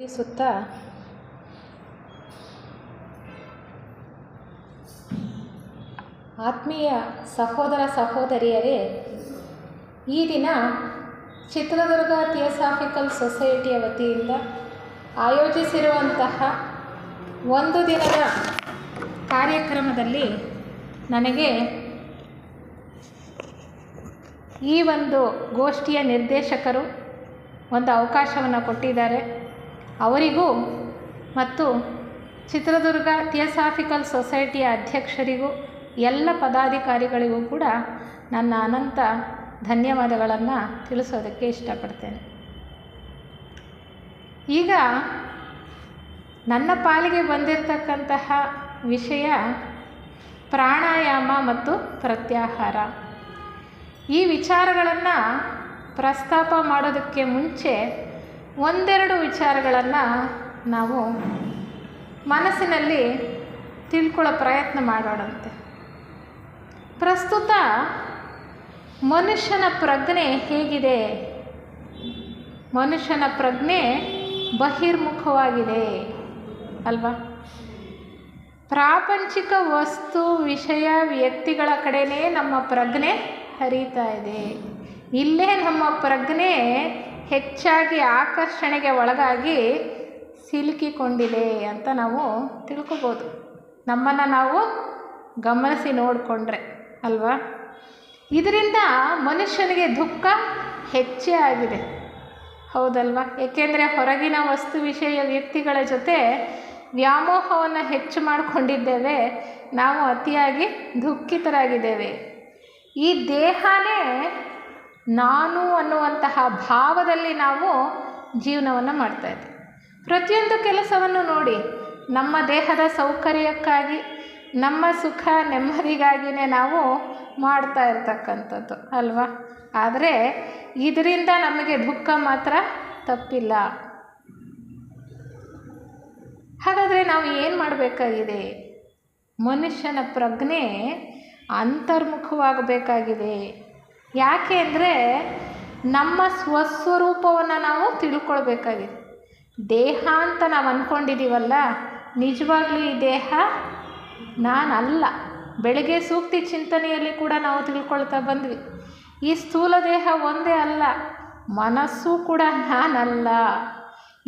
ಸುತ್ತ ಆತ್ಮೀಯ ಸಹೋದರ ಸಹೋದರಿಯರೇ, ಈ ದಿನ ಚಿತ್ರದುರ್ಗ ಥಿಯೋಸಾಫಿಕಲ್ ಸೊಸೈಟಿಯ ವತಿಯಿಂದ ಆಯೋಜಿಸಿರುವಂತಹ ಒಂದು ದಿನದ ಕಾರ್ಯಕ್ರಮದಲ್ಲಿ ನನಗೆ ಈ ಒಂದು ಗೋಷ್ಠಿಯ ನಿರ್ದೇಶಕರು ಒಂದು ಅವಕಾಶವನ್ನು ಕೊಟ್ಟಿದ್ದಾರೆ. ಅವರಿಗೂ ಮತ್ತು ಚಿತ್ರದುರ್ಗ ಥಿಯೋಸಾಫಿಕಲ್ ಸೊಸೈಟಿಯ ಅಧ್ಯಕ್ಷರಿಗೂ ಎಲ್ಲ ಪದಾಧಿಕಾರಿಗಳಿಗೂ ಕೂಡ ನನ್ನ ಅನಂತ ಧನ್ಯವಾದಗಳನ್ನು ತಿಳಿಸೋದಕ್ಕೆ ಇಷ್ಟಪಡ್ತೇನೆ. ಈಗ ನನ್ನ ಪಾಲಿಗೆ ಬಂದಿರತಕ್ಕಂತಹ ವಿಷಯ ಪ್ರಾಣಾಯಾಮ ಮತ್ತು ಪ್ರತ್ಯಾಹಾರ. ಈ ವಿಚಾರಗಳನ್ನು ಪ್ರಸ್ತಾಪ ಮಾಡೋದಕ್ಕೆ ಮುಂಚೆ ಒಂದೆರಡು ವಿಚಾರಗಳನ್ನು ನಾವು ಮನಸ್ಸಿನಲ್ಲಿ ತಿಳ್ಕೊಳ್ಳೋ ಪ್ರಯತ್ನ ಮಾಡೋಣಂತೆ. ಪ್ರಸ್ತುತ ಮನುಷ್ಯನ ಪ್ರಜ್ಞೆ ಹೇಗಿದೆ? ಮನುಷ್ಯನ ಪ್ರಜ್ಞೆ ಬಹಿರ್ಮುಖವಾಗಿದೆ ಅಲ್ವಾ? ಪ್ರಾಪಂಚಿಕ ವಸ್ತು, ವಿಷಯ, ವ್ಯಕ್ತಿಗಳ ಕಡೆನೇ ನಮ್ಮ ಪ್ರಜ್ಞೆ ಹರಿತಾ ಇದೆ. ಇಲ್ಲೇ ನಮ್ಮ ಪ್ರಜ್ಞೆ ಹೆಚ್ಚಾಗಿ ಆಕರ್ಷಣೆಗೆ ಒಳಗಾಗಿ ಸಿಲುಕಿಕೊಂಡಿದೆ ಅಂತ ನಾವು ತಿಳ್ಕೊಬೋದು. ನಮ್ಮನ್ನು ನಾವು ಗಮನಿಸಿ ನೋಡಿಕೊಂಡ್ರೆ ಅಲ್ವಾ? ಇದರಿಂದ ಮನುಷ್ಯನಿಗೆ ದುಃಖ ಹೆಚ್ಚೇ ಆಗಿದೆ, ಹೌದಲ್ವಾ? ಏಕೆಂದರೆ ಹೊರಗಿನ ವಸ್ತು, ವಿಷಯ, ವ್ಯಕ್ತಿಗಳ ಜೊತೆ ವ್ಯಾಮೋಹವನ್ನು ಹೆಚ್ಚು ಮಾಡಿಕೊಂಡಿದ್ದೇವೆ. ನಾವು ಅತಿಯಾಗಿ ದುಃಖಿತರಾಗಿದ್ದೇವೆ. ಈ ದೇಹನೇ ನಾನು ಅನ್ನುವಂತಹ ಭಾವದಲ್ಲಿ ನಾವು ಜೀವನವನ್ನು ಮಾಡ್ತಾಯಿದ್ದೀವಿ. ಪ್ರತಿಯೊಂದು ಕೆಲಸವನ್ನು ನೋಡಿ, ನಮ್ಮ ದೇಹದ ಸೌಕರ್ಯಕ್ಕಾಗಿ, ನಮ್ಮ ಸುಖ ನೆಮ್ಮದಿಗಾಗಿಯೇ ನಾವು ಮಾಡ್ತಾ ಇರ್ತಕ್ಕಂಥದ್ದು ಅಲ್ವಾ? ಆದರೆ ಇದರಿಂದ ನಮಗೆ ದುಃಖ ಮಾತ್ರ ತಪ್ಪಿಲ್ಲ. ಹಾಗಾದರೆ ನಾವು ಏನು ಮಾಡಬೇಕಾಗಿದೆ? ಮನುಷ್ಯನ ಪ್ರಜ್ಞೆ ಅಂತರ್ಮುಖವಾಗಬೇಕಾಗಿದೆ. ಯಾಕೆ ಅಂದರೆ ನಮ್ಮ ಸ್ವಸ್ವರೂಪವನ್ನು ನಾವು ತಿಳ್ಕೊಳ್ಬೇಕಾಗಿದೆ. ದೇಹ ಅಂತ ನಾವು ಅಂದ್ಕೊಂಡಿದ್ದೀವಲ್ಲ, ನಿಜವಾಗ್ಲೂ ಈ ದೇಹ ನಾನಲ್ಲ. ಬೆಳಗ್ಗೆ ಸೂಕ್ತಿ ಚಿಂತನೆಯಲ್ಲಿ ಕೂಡ ನಾವು ತಿಳ್ಕೊಳ್ತಾ ಬಂದ್ವಿ. ಈ ಸ್ಥೂಲ ದೇಹ ಒಂದೇ ಅಲ್ಲ, ಮನಸ್ಸು ಕೂಡ ನಾನಲ್ಲ.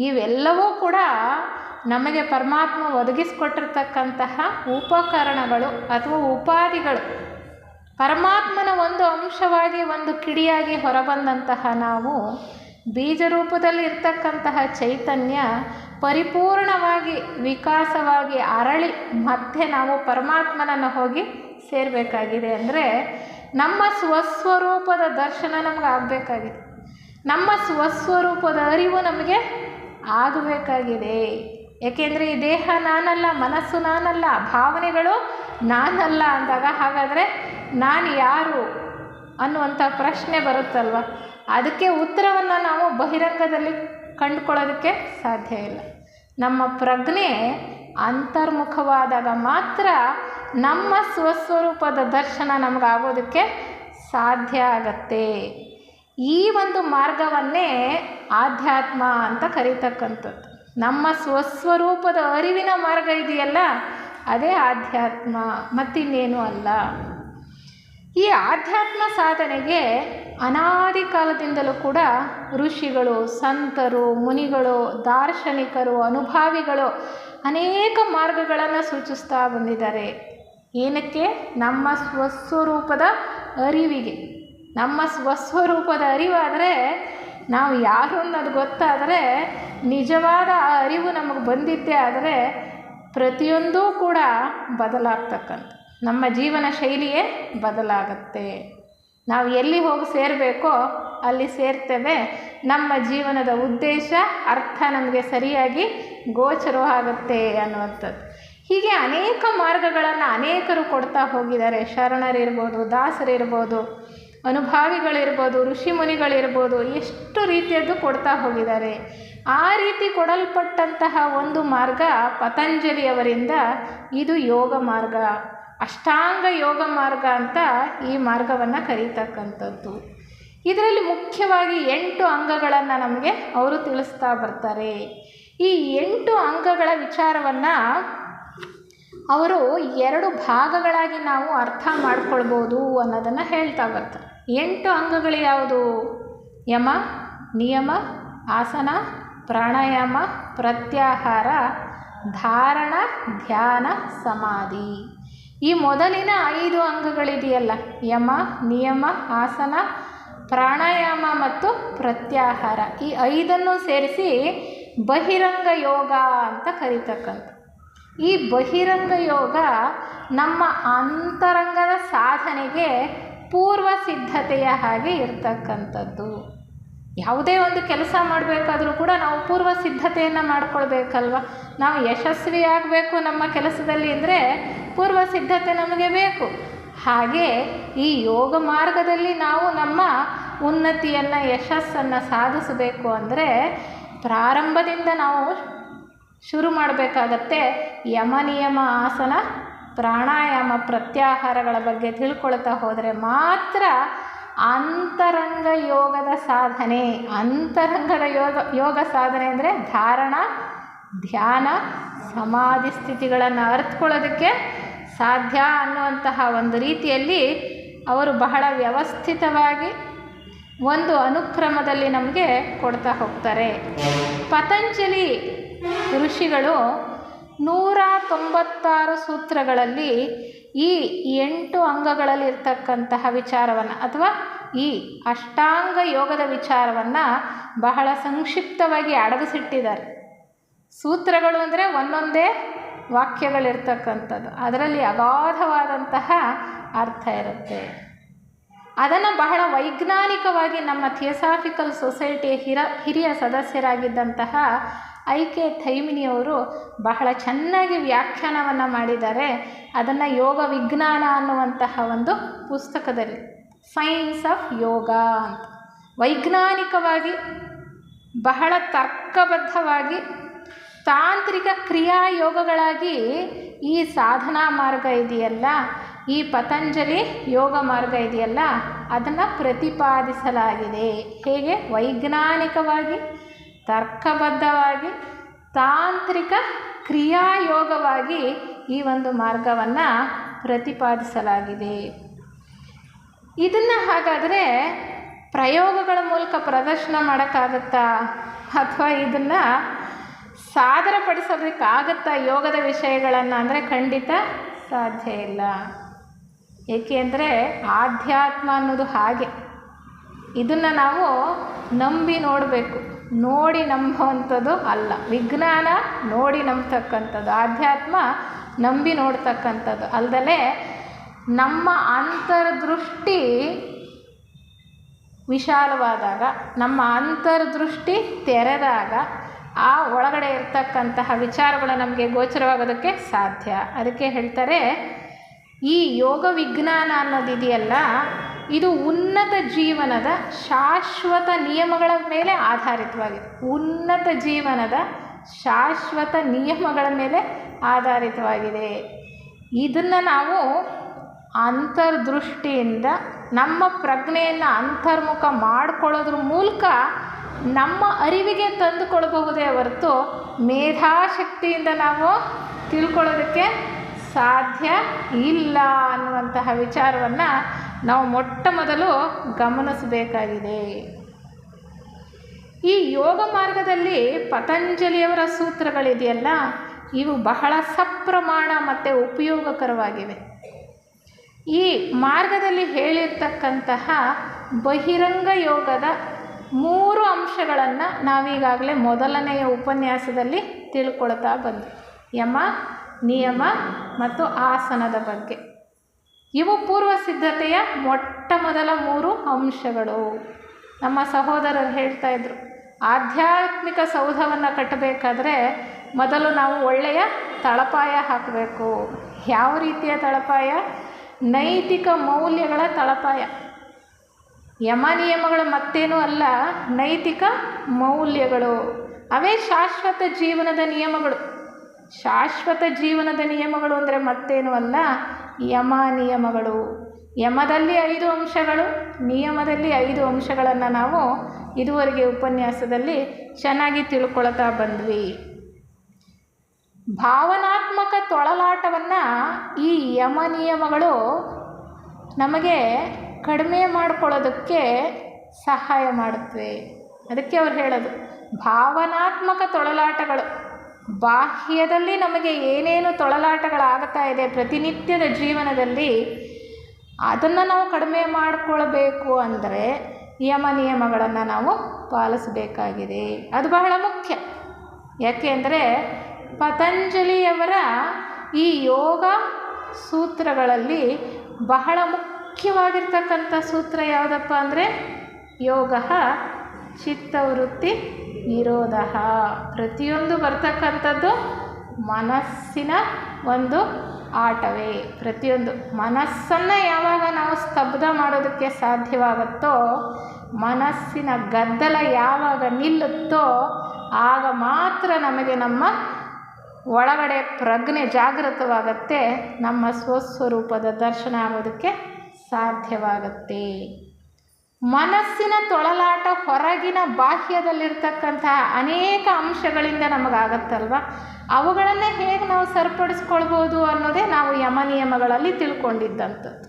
ಇವೆಲ್ಲವೂ ಕೂಡ ನಮಗೆ ಪರಮಾತ್ಮ ಒದಗಿಸಿಕೊಟ್ಟಿರ್ತಕ್ಕಂತಹ ಉಪಕರಣಗಳು ಅಥವಾ ಉಪಾಧಿಗಳು. ಪರಮಾತ್ಮನ ಒಂದು ಅಂಶವಾಗಿ, ಒಂದು ಕಿಡಿಯಾಗಿ ಹೊರಬಂದಂತಹ ನಾವು ಬೀಜರೂಪದಲ್ಲಿ ಇರ್ತಕ್ಕಂತಹ ಚೈತನ್ಯ ಪರಿಪೂರ್ಣವಾಗಿ ವಿಕಾಸವಾಗಿ ಅರಳಿ ಮತ್ತೆ ನಾವು ಪರಮಾತ್ಮನನ್ನು ಹೋಗಿ ಸೇರಬೇಕಾಗಿದೆ. ಅಂದರೆ ನಮ್ಮ ಸ್ವಸ್ವರೂಪದ ದರ್ಶನ ನಮಗೆ ಆಗಬೇಕಾಗಿದೆ. ನಮ್ಮ ಸ್ವಸ್ವರೂಪದ ಅರಿವು ನಮಗೆ ಆಗಬೇಕಾಗಿದೆ. ಏಕೆಂದರೆ ಈ ದೇಹ ನಾನಲ್ಲ, ಮನಸ್ಸು ನಾನಲ್ಲ, ಭಾವನೆಗಳು ನಾನಲ್ಲ ಅಂದಾಗ ಹಾಗಾದರೆ ನಾನು ಯಾರು ಅನ್ನುವಂಥ ಪ್ರಶ್ನೆ ಬರುತ್ತಲ್ವ? ಅದಕ್ಕೆ ಉತ್ತರವನ್ನು ನಾವು ಬಹಿರಂಗದಲ್ಲಿ ಕಂಡುಕೊಳ್ಳೋದಕ್ಕೆ ಸಾಧ್ಯ ಇಲ್ಲ. ನಮ್ಮ ಪ್ರಜ್ಞೆ ಅಂತರ್ಮುಖವಾದಾಗ ಮಾತ್ರ ನಮ್ಮ ಸ್ವಸ್ವರೂಪದ ದರ್ಶನ ನಮಗಾಗೋದಕ್ಕೆ ಸಾಧ್ಯ ಆಗತ್ತೆ. ಈ ಒಂದು ಮಾರ್ಗವನ್ನೇ ಆಧ್ಯಾತ್ಮ ಅಂತ ಕರೀತಕ್ಕಂಥದ್ದು. ನಮ್ಮ ಸ್ವಸ್ವರೂಪದ ಅರಿವಿನ ಮಾರ್ಗ ಇದೆಯಲ್ಲ, ಅದೇ ಆಧ್ಯಾತ್ಮ, ಮತ್ತಿನ್ನೇನೂ ಅಲ್ಲ. ಈ ಆಧ್ಯಾತ್ಮ ಸಾಧನೆಗೆ ಅನಾದಿ ಕಾಲದಿಂದಲೂ ಕೂಡ ಋಷಿಗಳು, ಸಂತರು, ಮುನಿಗಳು, ದಾರ್ಶನಿಕರು, ಅನುಭಾವಿಗಳು ಅನೇಕ ಮಾರ್ಗಗಳನ್ನು ಸೂಚಿಸ್ತಾ ಬಂದಿದ್ದಾರೆ. ಏನಕ್ಕೆ? ನಮ್ಮ ಸ್ವಸ್ವರೂಪದ ಅರಿವಿಗೆ. ನಮ್ಮ ಸ್ವಸ್ವರೂಪದ ಅರಿವಾದರೆ, ನಾವು ಯಾರು ಅನ್ನೋದು ಗೊತ್ತಾದರೆ, ನಿಜವಾದ ಆ ಅರಿವು ನಮಗೆ ಬಂದಿದ್ದೇ ಆದರೆ ಪ್ರತಿಯೊಂದೂ ಕೂಡ ಬದಲಾಗ್ತಕ್ಕಂಥ ನಮ್ಮ ಜೀವನ ಶೈಲಿಯೇ ಬದಲಾಗತ್ತೆ. ನಾವು ಎಲ್ಲಿ ಹೋಗಿ ಸೇರಬೇಕೋ ಅಲ್ಲಿ ಸೇರ್ತೇವೆ. ನಮ್ಮ ಜೀವನದ ಉದ್ದೇಶ, ಅರ್ಥ ನಮಗೆ ಸರಿಯಾಗಿ ಗೋಚರವಾಗುತ್ತೆ ಅನ್ನುವಂಥದ್ದು. ಹೀಗೆ ಅನೇಕ ಮಾರ್ಗಗಳನ್ನು ಅನೇಕರು ಕೊಡ್ತಾ ಹೋಗಿದ್ದಾರೆ. ಶರಣರಿರ್ಬೋದು, ದಾಸರಿರ್ಬೋದು, ಅನುಭಾವಿಗಳಿರ್ಬೋದು, ಋಷಿಮುನಿಗಳಿರ್ಬೋದು, ಎಷ್ಟು ರೀತಿಯದ್ದು ಕೊಡ್ತಾ ಹೋಗಿದ್ದಾರೆ. ಆ ರೀತಿ ಕೊಡಲ್ಪಟ್ಟಂತಹ ಒಂದು ಮಾರ್ಗ ಪತಂಜಲಿಯವರಿಂದ ಇದು ಯೋಗ ಮಾರ್ಗ, ಅಷ್ಟಾಂಗ ಯೋಗ ಮಾರ್ಗ ಅಂತ ಈ ಮಾರ್ಗವನ್ನು ಕರೀತಕ್ಕಂಥದ್ದು. ಇದರಲ್ಲಿ ಮುಖ್ಯವಾಗಿ 8 ಅಂಗಗಳನ್ನು ನಮಗೆ ಅವರು ತಿಳಿಸ್ತಾ ಬರ್ತಾರೆ. ಈ 8 ಅಂಗಗಳ ವಿಚಾರವನ್ನು ಅವರು 2 ಭಾಗಗಳಾಗಿ ನಾವು ಅರ್ಥ ಮಾಡ್ಕೊಳ್ಬೋದು ಅನ್ನೋದನ್ನು ಹೇಳ್ತಾ ಬರ್ತಾರೆ. 8 ಅಂಗಗಳು ಯಾವುದು? ಯಮ, ನಿಯಮ, ಆಸನ, ಪ್ರಾಣಾಯಾಮ, ಪ್ರತ್ಯಾಹಾರ, ಧಾರಣ, ಧ್ಯಾನ, ಸಮಾಧಿ. ಈ ಮೊದಲಿನ 5 ಅಂಗಗಳಿದೆಯಲ್ಲ, ಯಮ, ನಿಯಮ, ಆಸನ, ಪ್ರಾಣಾಯಾಮ ಮತ್ತು ಪ್ರತ್ಯಾಹಾರ, ಈ 5 ಸೇರಿಸಿ ಬಹಿರಂಗ ಯೋಗ ಅಂತ ಕರೀತಕ್ಕಂಥ. ಈ ಬಹಿರಂಗ ಯೋಗ ನಮ್ಮ ಅಂತರಂಗದ ಸಾಧನೆಗೆ ಪೂರ್ವ ಸಿದ್ಧತೆಯ ಹಾಗೆ ಇರ್ತಕ್ಕಂಥದ್ದು. ಯಾವುದೇ ಒಂದು ಕೆಲಸ ಮಾಡಬೇಕಾದ್ರೂ ಕೂಡ ನಾವು ಪೂರ್ವ ಸಿದ್ಧತೆಯನ್ನು ಮಾಡ್ಕೊಳ್ಬೇಕಲ್ವ. ನಾವು ಯಶಸ್ವಿಯಾಗಬೇಕು ನಮ್ಮ ಕೆಲಸದಲ್ಲಿ ಅಂದರೆ ಪೂರ್ವ ಸಿದ್ಧತೆ ನಮಗೆ ಬೇಕು. ಹಾಗೆ ಈ ಯೋಗ ಮಾರ್ಗದಲ್ಲಿ ನಾವು ನಮ್ಮ ಉನ್ನತಿಯನ್ನು, ಯಶಸ್ಸನ್ನು ಸಾಧಿಸಬೇಕು ಅಂದರೆ ಪ್ರಾರಂಭದಿಂದ ನಾವು ಶುರು ಮಾಡಬೇಕಾಗತ್ತೆ. ಯಮ, ನಿಯಮ, ಆಸನ, ಪ್ರಾಣಾಯಾಮ, ಪ್ರತ್ಯಾಹಾರಗಳ ಬಗ್ಗೆ ತಿಳ್ಕೊಳ್ತಾ ಹೋದರೆ ಮಾತ್ರ ಅಂತರಂಗ ಯೋಗದ ಸಾಧನೆ, ಅಂತರಂಗದ ಯೋಗ ಸಾಧನೆ ಅಂದರೆ ಧಾರಣ, ಧ್ಯಾನ, ಸಮಾಧಿ ಸ್ಥಿತಿಗಳನ್ನು ಅರ್ಥಕೊಳ್ಳೋದಕ್ಕೆ ಸಾಧ್ಯ ಅನ್ನುವಂತಹ ಒಂದು ರೀತಿಯಲ್ಲಿ ಅವರು ಬಹಳ ವ್ಯವಸ್ಥಿತವಾಗಿ ಒಂದು ಅನುಕ್ರಮದಲ್ಲಿ ನಮಗೆ ಕೊಡ್ತಾ ಹೋಗ್ತಾರೆ. ಪತಂಜಲಿ ಋಷಿಗಳು 196 ಸೂತ್ರಗಳಲ್ಲಿ ಈ 8 ಅಂಗಗಳಲ್ಲಿ ಇರ್ತಕ್ಕಂತಹ ವಿಚಾರವನ್ನು ಅಥವಾ ಈ ಅಷ್ಟಾಂಗ ಯೋಗದ ವಿಚಾರವನ್ನು ಬಹಳ ಸಂಕ್ಷಿಪ್ತವಾಗಿ ಅಡಗಿಸಿಟ್ಟಿದ್ದಾರೆ. ಸೂತ್ರಗಳು ಅಂದರೆ ಒಂದೊಂದೇ ವಾಕ್ಯಗಳಿರ್ತಕ್ಕಂಥದ್ದು, ಅದರಲ್ಲಿ ಅಗಾಧವಾದಂತಹ ಅರ್ಥ ಇರುತ್ತೆ. ಅದನ್ನು ಬಹಳ ವೈಜ್ಞಾನಿಕವಾಗಿ ನಮ್ಮ ಥಿಯೋಸಾಫಿಕಲ್ ಸೊಸೈಟಿಯ ಹಿರಿಯ ಸದಸ್ಯರಾಗಿದ್ದಂತಹ ಐಕೆ ಥೈಮಿನಿಯವರು ಬಹಳ ಚೆನ್ನಾಗಿ ವ್ಯಾಖ್ಯಾನವನ್ನು ಮಾಡಿದ್ದಾರೆ. ಅದನ್ನು ಯೋಗ ವಿಜ್ಞಾನ ಅನ್ನುವಂತಹ ಒಂದು ಪುಸ್ತಕದಲ್ಲಿ, ಸೈನ್ಸ್ ಆಫ್ ಯೋಗ ಅಂತ ವೈಜ್ಞಾನಿಕವಾಗಿ ಬಹಳ ತರ್ಕಬದ್ಧವಾಗಿ ತಾಂತ್ರಿಕ ಕ್ರಿಯಾಯೋಗಗಳಾಗಿ ಈ ಸಾಧನಾ ಮಾರ್ಗ ಇದೆಯಲ್ಲ, ಈ ಪತಂಜಲಿ ಯೋಗ ಮಾರ್ಗ ಇದೆಯಲ್ಲ, ಅದನ್ನು ಪ್ರತಿಪಾದಿಸಲಾಗಿದೆ. ಹೇಗೆ? ವೈಜ್ಞಾನಿಕವಾಗಿ, ತರ್ಕಬದ್ಧವಾಗಿ, ತಾಂತ್ರಿಕ ಕ್ರಿಯಾಯೋಗವಾಗಿ ಈ ಒಂದು ಮಾರ್ಗವನ್ನು ಪ್ರತಿಪಾದಿಸಲಾಗಿದೆ. ಇದನ್ನು ಹಾಗಾದರೆ ಪ್ರಯೋಗಗಳ ಮೂಲಕ ಪ್ರದರ್ಶನ ಮಾಡೋಕ್ಕಾಗತ್ತಾ ಅಥವಾ ಇದನ್ನು ಸಾದರಪಡಿಸೋದಕ್ಕಾಗತ್ತಾ ಯೋಗದ ವಿಷಯಗಳನ್ನು ಅಂದರೆ ಖಂಡಿತ ಸಾಧ್ಯ ಇಲ್ಲ. ಏಕೆಂದರೆ ಆಧ್ಯಾತ್ಮ ಅನ್ನೋದು ಹಾಗೆ, ಇದನ್ನು ನಾವು ನಂಬಿ ನೋಡಬೇಕು, ನೋಡಿ ನಂಬುವಂಥದ್ದು ಅಲ್ಲ. ವಿಜ್ಞಾನ ನೋಡಿ ನಂಬತಕ್ಕಂಥದ್ದು, ಆಧ್ಯಾತ್ಮ ನಂಬಿ ನೋಡ್ತಕ್ಕಂಥದ್ದು ಅಲ್ಲದೆ ನಮ್ಮ ಅಂತರ್ದೃಷ್ಟಿ ವಿಶಾಲವಾದಾಗ, ನಮ್ಮ ಅಂತರ್ದೃಷ್ಟಿ ತೆರೆದಾಗ ಆ ಒಳಗಡೆ ಇರ್ತಕ್ಕಂತಹ ವಿಚಾರಗಳು ನಮಗೆ ಗೋಚರವಾಗೋದಕ್ಕೆ ಸಾಧ್ಯ. ಅದಕ್ಕೆ ಹೇಳ್ತಾರೆ ಈ ಯೋಗ ವಿಜ್ಞಾನ ಅನ್ನೋದಿದೆಯಲ್ಲ, ಇದು ಉನ್ನತ ಜೀವನದ ಶಾಶ್ವತ ನಿಯಮಗಳ ಮೇಲೆ ಆಧಾರಿತವಾಗಿದೆ. ಉನ್ನತ ಜೀವನದ ಶಾಶ್ವತ ನಿಯಮಗಳ ಮೇಲೆ ಆಧಾರಿತವಾಗಿದೆ. ಇದನ್ನು ನಾವು ಅಂತರ್ದೃಷ್ಟಿಯಿಂದ ನಮ್ಮ ಪ್ರಜ್ಞೆಯನ್ನು ಅಂತರ್ಮುಖ ಮಾಡಿಕೊಳ್ಳೋದ್ರ ಮೂಲಕ ನಮ್ಮ ಅರಿವಿಗೆ ತಂದುಕೊಳ್ಬಹುದೇ ಹೊರತು ಮೇಧಾಶಕ್ತಿಯಿಂದ ನಾವು ತಿಳ್ಕೊಳ್ಳೋದಕ್ಕೆ ಸಾಧ್ಯ ಇಲ್ಲ ಅನ್ನುವಂತಹ ವಿಚಾರವನ್ನು ನಾವು ಮೊಟ್ಟ ಮೊದಲು ಗಮನಿಸಬೇಕಾಗಿದೆ. ಈ ಯೋಗ ಮಾರ್ಗದಲ್ಲಿ ಪತಂಜಲಿಯವರ ಸೂತ್ರಗಳಿದೆಯಲ್ಲ, ಇವು ಬಹಳ ಸಪ್ರಮಾಣ ಮತ್ತು ಉಪಯೋಗಕರವಾಗಿವೆ. ಈ ಮಾರ್ಗದಲ್ಲಿ ಹೇಳಿರ್ತಕ್ಕಂತಹ ಬಹಿರಂಗ ಯೋಗದ 3 ಅಂಶಗಳನ್ನು ನಾವೀಗಾಗಲೇ ಮೊದಲನೆಯ ಉಪನ್ಯಾಸದಲ್ಲಿ ತಿಳ್ಕೊಳ್ತಾ ಬಂದ್ವಿ. ಯಮ, ನಿಯಮ ಮತ್ತು ಆಸನದ ಬಗ್ಗೆ. ಇವು ಪೂರ್ವ ಸಿದ್ಧತೆಯ ಮೊಟ್ಟ ಮೊದಲ 3 ಅಂಶಗಳು. ನಮ್ಮ ಸಹೋದರರು ಹೇಳ್ತಾ ಇದ್ರು, ಆಧ್ಯಾತ್ಮಿಕ ಸೌಧವನ್ನು ಕಟ್ಟಬೇಕಾದ್ರೆ ಮೊದಲು ನಾವು ಒಳ್ಳೆಯ ತಳಪಾಯ ಹಾಕಬೇಕು. ಯಾವ ರೀತಿಯ ತಳಪಾಯ? ನೈತಿಕ ಮೌಲ್ಯಗಳ ತಳಪಾಯ. ಯಮ ನಿಯಮಗಳು ಮತ್ತೇನೂ ಅಲ್ಲ, ನೈತಿಕ ಮೌಲ್ಯಗಳು. ಅವೇ ಶಾಶ್ವತ ಜೀವನದ ನಿಯಮಗಳು. ಶಾಶ್ವತ ಜೀವನದ ನಿಯಮಗಳು ಅಂದರೆ ಮತ್ತೇನೂ ಅಲ್ಲ, ಯಮ ನಿಯಮಗಳು. ಯಮದಲ್ಲಿ 5 ಅಂಶಗಳು, ನಿಯಮದಲ್ಲಿ 5 ಅಂಶಗಳನ್ನು ನಾವು ಇದುವರೆಗೆ ಉಪನ್ಯಾಸದಲ್ಲಿ ಚೆನ್ನಾಗಿ ತಿಳ್ಕೊಳ್ತಾ ಬಂದ್ವಿ. ಭಾವನಾತ್ಮಕ ತೊಳಲಾಟವನ್ನು ಈ ಯಮ ನಿಯಮಗಳು ನಮಗೆ ಕಡಿಮೆ ಮಾಡಿಕೊಳ್ಳೋದಕ್ಕೆ ಸಹಾಯ ಮಾಡುತ್ತವೆ. ಅದಕ್ಕೆ ಅವ್ರು ಹೇಳೋದು ಭಾವನಾತ್ಮಕ ತೊಳಲಾಟಗಳು. ಬಾಹ್ಯದಲ್ಲಿ ನಮಗೆ ಏನೇನು ತೊಳಲಾಟಗಳಾಗ್ತಾ ಇದೆ ಪ್ರತಿನಿತ್ಯದ ಜೀವನದಲ್ಲಿ, ಅದನ್ನು ನಾವು ಕಡಿಮೆ ಮಾಡಿಕೊಳ್ಬೇಕು ಅಂದರೆ ಯಮ ನಿಯಮಗಳನ್ನು ನಾವು ಪಾಲಿಸಬೇಕಾಗಿದೆ. ಅದು ಬಹಳ ಮುಖ್ಯ. ಯಾಕೆಂದರೆ ಪತಂಜಲಿಯವರ ಈ ಯೋಗ ಸೂತ್ರಗಳಲ್ಲಿ ಬಹಳ ಮುಖ್ಯವಾಗಿರ್ತಕ್ಕಂಥ ಸೂತ್ರ ಯಾವುದಪ್ಪ ಅಂದರೆ ಯೋಗ ಚಿತ್ತವೃತ್ತಿ ನಿರೋಧ. ಪ್ರತಿಯೊಂದು ಬರ್ತಕ್ಕಂಥದ್ದು ಮನಸ್ಸಿನ ಒಂದು ಆಟವೇ. ಪ್ರತಿಯೊಂದು ಮನಸ್ಸನ್ನು ಯಾವಾಗ ನಾವು ಸ್ತಬ್ಧ ಮಾಡೋದಕ್ಕೆ ಸಾಧ್ಯವಾಗುತ್ತೋ, ಮನಸ್ಸಿನ ಗದ್ದಲ ಯಾವಾಗ ನಿಲ್ಲುತ್ತೋ, ಆಗ ಮಾತ್ರ ನಮಗೆ ನಮ್ಮ ಒಳಗಡೆ ಪ್ರಜ್ಞೆ ಜಾಗೃತವಾಗತ್ತೆ, ನಮ್ಮ ಸ್ವಸ್ವರೂಪದ ದರ್ಶನ ಆಗೋದಕ್ಕೆ ಸಾಧ್ಯವಾಗತ್ತೆ. ಮನಸ್ಸಿನ ತೊಳಲಾಟ ಹೊರಗಿನ ಬಾಹ್ಯದಲ್ಲಿರ್ತಕ್ಕಂತಹ ಅನೇಕ ಅಂಶಗಳಿಂದ ನಮಗಾಗತ್ತಲ್ವ, ಅವುಗಳನ್ನೇ ಹೇಗೆ ನಾವು ಸರಿಪಡಿಸ್ಕೊಳ್ಬೋದು ಅನ್ನೋದೇ ನಾವು ಯಮ ನಿಯಮಗಳಲ್ಲಿ ತಿಳ್ಕೊಂಡಿದ್ದಂಥದ್ದು.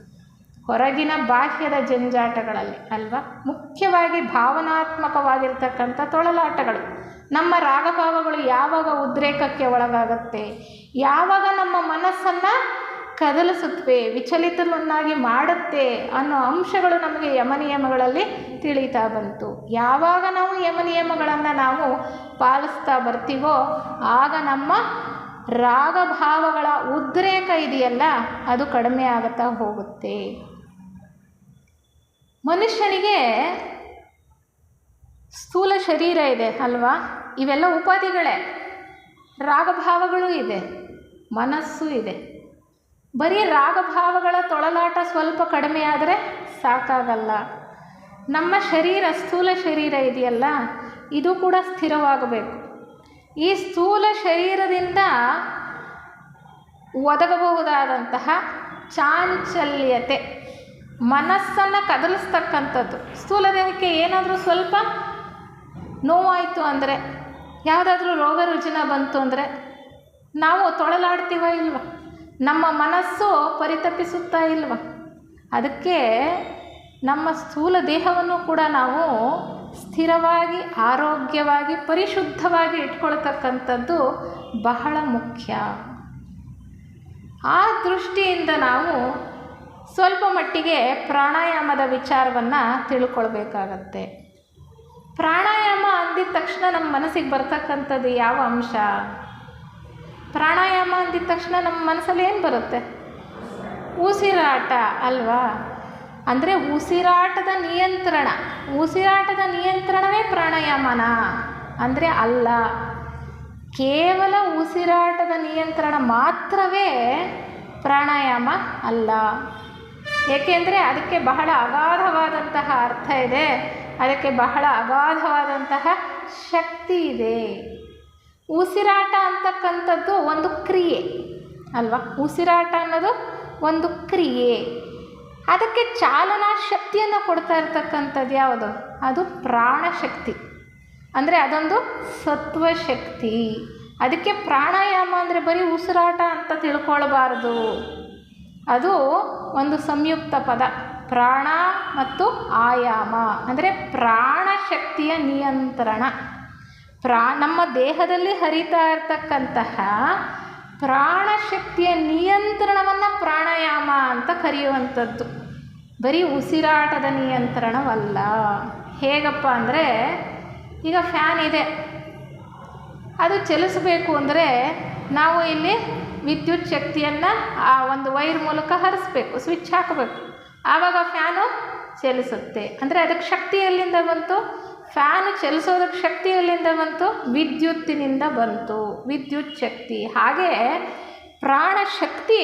ಹೊರಗಿನ ಬಾಹ್ಯದ ಜಂಜಾಟಗಳಲ್ಲಿ ಅಲ್ವಾ, ಮುಖ್ಯವಾಗಿ ಭಾವನಾತ್ಮಕವಾಗಿರ್ತಕ್ಕಂಥ ತೊಳಲಾಟಗಳು. ನಮ್ಮ ರಾಗಭಾವಗಳು ಯಾವಾಗ ಉದ್ರೇಕಕ್ಕೆ ಒಳಗಾಗತ್ತೆ, ಯಾವಾಗ ನಮ್ಮ ಮನಸ್ಸನ್ನು ಕದಲಿಸುತ್ತವೆ, ವಿಚಲಿತವನ್ನಾಗಿ ಮಾಡುತ್ತೆ ಅನ್ನೋ ಅಂಶಗಳು ನಮಗೆ ಯಮನಿಯಮಗಳಲ್ಲಿ ತಿಳಿತಾ ಬಂತು. ಯಾವಾಗ ನಾವು ಯಮನಿಯಮಗಳನ್ನು ನಾವು ಪಾಲಿಸ್ತಾ ಬರ್ತೀವೋ ಆಗ ನಮ್ಮ ರಾಗಭಾವಗಳ ಉದ್ರೇಕ ಇದೆಯಲ್ಲ ಅದು ಕಡಿಮೆ ಆಗುತ್ತಾ ಹೋಗುತ್ತೆ. ಮನುಷ್ಯನಿಗೆ ಸ್ಥೂಲ ಶರೀರ ಇದೆ ಅಲ್ವಾ, ಇವೆಲ್ಲ ಉಪಾಧಿಗಳೇ. ರಾಗಭಾವಗಳು ಇದೆ, ಮನಸ್ಸು ಇದೆ. ಬರೀ ರಾಗಭಾವಗಳ ತೊಳಲಾಟ ಸ್ವಲ್ಪ ಕಡಿಮೆ ಆದರೆ ಸಾಕಾಗಲ್ಲ. ನಮ್ಮ ಶರೀರ, ಸ್ಥೂಲ ಶರೀರ ಇದೆಯಲ್ಲ, ಇದು ಕೂಡ ಸ್ಥಿರವಾಗಬೇಕು. ಈ ಸ್ಥೂಲ ಶರೀರದಿಂದ ಒದಗಬಹುದಾದಂತಹ ಚಾಂಚಲ್ಯತೆ, ಮನಸ್ಸನ್ನು ಕದಲಿಸ್ತಕ್ಕಂಥದ್ದು. ಸ್ಥೂಲ ದೇಹಕ್ಕೆ ಏನಾದರೂ ಸ್ವಲ್ಪ ನೋವಾಯಿತು ಅಂದರೆ, ಯಾವುದಾದ್ರೂ ರೋಗ ರುಜಿನ ಬಂತು ಅಂದರೆ ನಾವು ತೊಳಲಾಡ್ತೀವ ಇಲ್ವ, ನಮ್ಮ ಮನಸ್ಸು ಪರಿತಪಿಸುತ್ತಾ ಇಲ್ವ. ಅದಕ್ಕೆ ನಮ್ಮ ಸ್ಥೂಲ ದೇಹವನ್ನು ಕೂಡ ನಾವು ಸ್ಥಿರವಾಗಿ, ಆರೋಗ್ಯವಾಗಿ, ಪರಿಶುದ್ಧವಾಗಿ ಇಟ್ಕೊಳ್ತಕ್ಕಂಥದ್ದು ಬಹಳ ಮುಖ್ಯ. ಆ ದೃಷ್ಟಿಯಿಂದ ನಾವು ಸ್ವಲ್ಪ ಮಟ್ಟಿಗೆ ಪ್ರಾಣಾಯಾಮದ ವಿಚಾರವನ್ನು ತಿಳ್ಕೊಳ್ಬೇಕಾಗತ್ತೆ. ಪ್ರಾಣಾಯಾಮ ಅಂದಿದ ತಕ್ಷಣ ನಮ್ಮ ಮನಸ್ಸಿಗೆ ಬರ್ತಕ್ಕಂಥದ್ದು ಯಾವ ಅಂಶ? ಪ್ರಾಣಾಯಾಮ ಅಂದಿದ ತಕ್ಷಣ ನಮ್ಮ ಮನಸ್ಸಲ್ಲಿ ಏನು ಬರುತ್ತೆ? ಉಸಿರಾಟ ಅಲ್ವಾ. ಅಂದರೆ ಉಸಿರಾಟದ ನಿಯಂತ್ರಣ. ಉಸಿರಾಟದ ನಿಯಂತ್ರಣವೇ ಪ್ರಾಣಾಯಾಮನ ಅಂದರೆ ಅಲ್ಲ. ಕೇವಲ ಉಸಿರಾಟದ ನಿಯಂತ್ರಣ ಮಾತ್ರವೇ ಪ್ರಾಣಾಯಾಮ ಅಲ್ಲ. ಏಕೆಂದರೆ ಅದಕ್ಕೆ ಬಹಳ ಅಗಾಧವಾದಂತಹ ಅರ್ಥ ಇದೆ, ಅದಕ್ಕೆ ಬಹಳ ಅಗಾಧವಾದಂತಹ ಶಕ್ತಿ ಇದೆ. ಉಸಿರಾಟ ಅಂತಕ್ಕಂಥದ್ದು ಒಂದು ಕ್ರಿಯೆ ಅಲ್ವಾ. ಉಸಿರಾಟ ಅನ್ನೋದು ಒಂದು ಕ್ರಿಯೆ. ಅದಕ್ಕೆ ಚಾಲನಾ ಶಕ್ತಿಯನ್ನು ಕೊಡ್ತಾ ಇರ್ತಕ್ಕಂಥದ್ದು ಯಾವುದು? ಅದು ಪ್ರಾಣಶಕ್ತಿ. ಅಂದರೆ ಅದೊಂದು ಸತ್ವಶಕ್ತಿ. ಅದಕ್ಕೆ ಪ್ರಾಣಾಯಾಮ ಅಂದರೆ ಬರೀ ಉಸಿರಾಟ ಅಂತ ತಿಳ್ಕೊಳ್ಬಾರ್ದು. ಅದು ಒಂದು ಸಂಯುಕ್ತ ಪದ. ಪ್ರಾಣ ಮತ್ತು ಆಯಾಮ ಅಂದರೆ ಪ್ರಾಣಶಕ್ತಿಯ ನಿಯಂತ್ರಣ. ನಮ್ಮ ದೇಹದಲ್ಲಿ ಹರಿತಾ ಇರ್ತಕ್ಕಂತಹ ಪ್ರಾಣಶಕ್ತಿಯ ನಿಯಂತ್ರಣವನ್ನು ಪ್ರಾಣಾಯಾಮ ಅಂತ ಕರೆಯುವಂಥದ್ದು, ಬರೀ ಉಸಿರಾಟದ ನಿಯಂತ್ರಣವಲ್ಲ. ಹೇಗಪ್ಪ ಅಂದರೆ, ಈಗ ಫ್ಯಾನ್ ಇದೆ, ಅದು ಚಲಿಸಬೇಕು ಅಂದರೆ ನಾವು ಇಲ್ಲಿ ವಿದ್ಯುತ್ ಶಕ್ತಿಯನ್ನು ಆ ಒಂದು ವೈರ್ ಮೂಲಕ ಹರಿಸ್ಬೇಕು, ಸ್ವಿಚ್ ಹಾಕಬೇಕು, ಆವಾಗ ಫ್ಯಾನು ಚಲಿಸುತ್ತೆ. ಅಂದರೆ ಅದಕ್ಕೆ ಶಕ್ತಿ ಎಲ್ಲಿಂದ ಬಂತು? ಫ್ಯಾನು ಚಲಿಸೋದಕ್ಕೆ ಶಕ್ತಿ ಎಲ್ಲಿಂದ ಬಂತು? ವಿದ್ಯುತ್ತಿನಿಂದ ಬಂತು, ವಿದ್ಯುತ್ ಶಕ್ತಿ. ಹಾಗೆ ಪ್ರಾಣಶಕ್ತಿ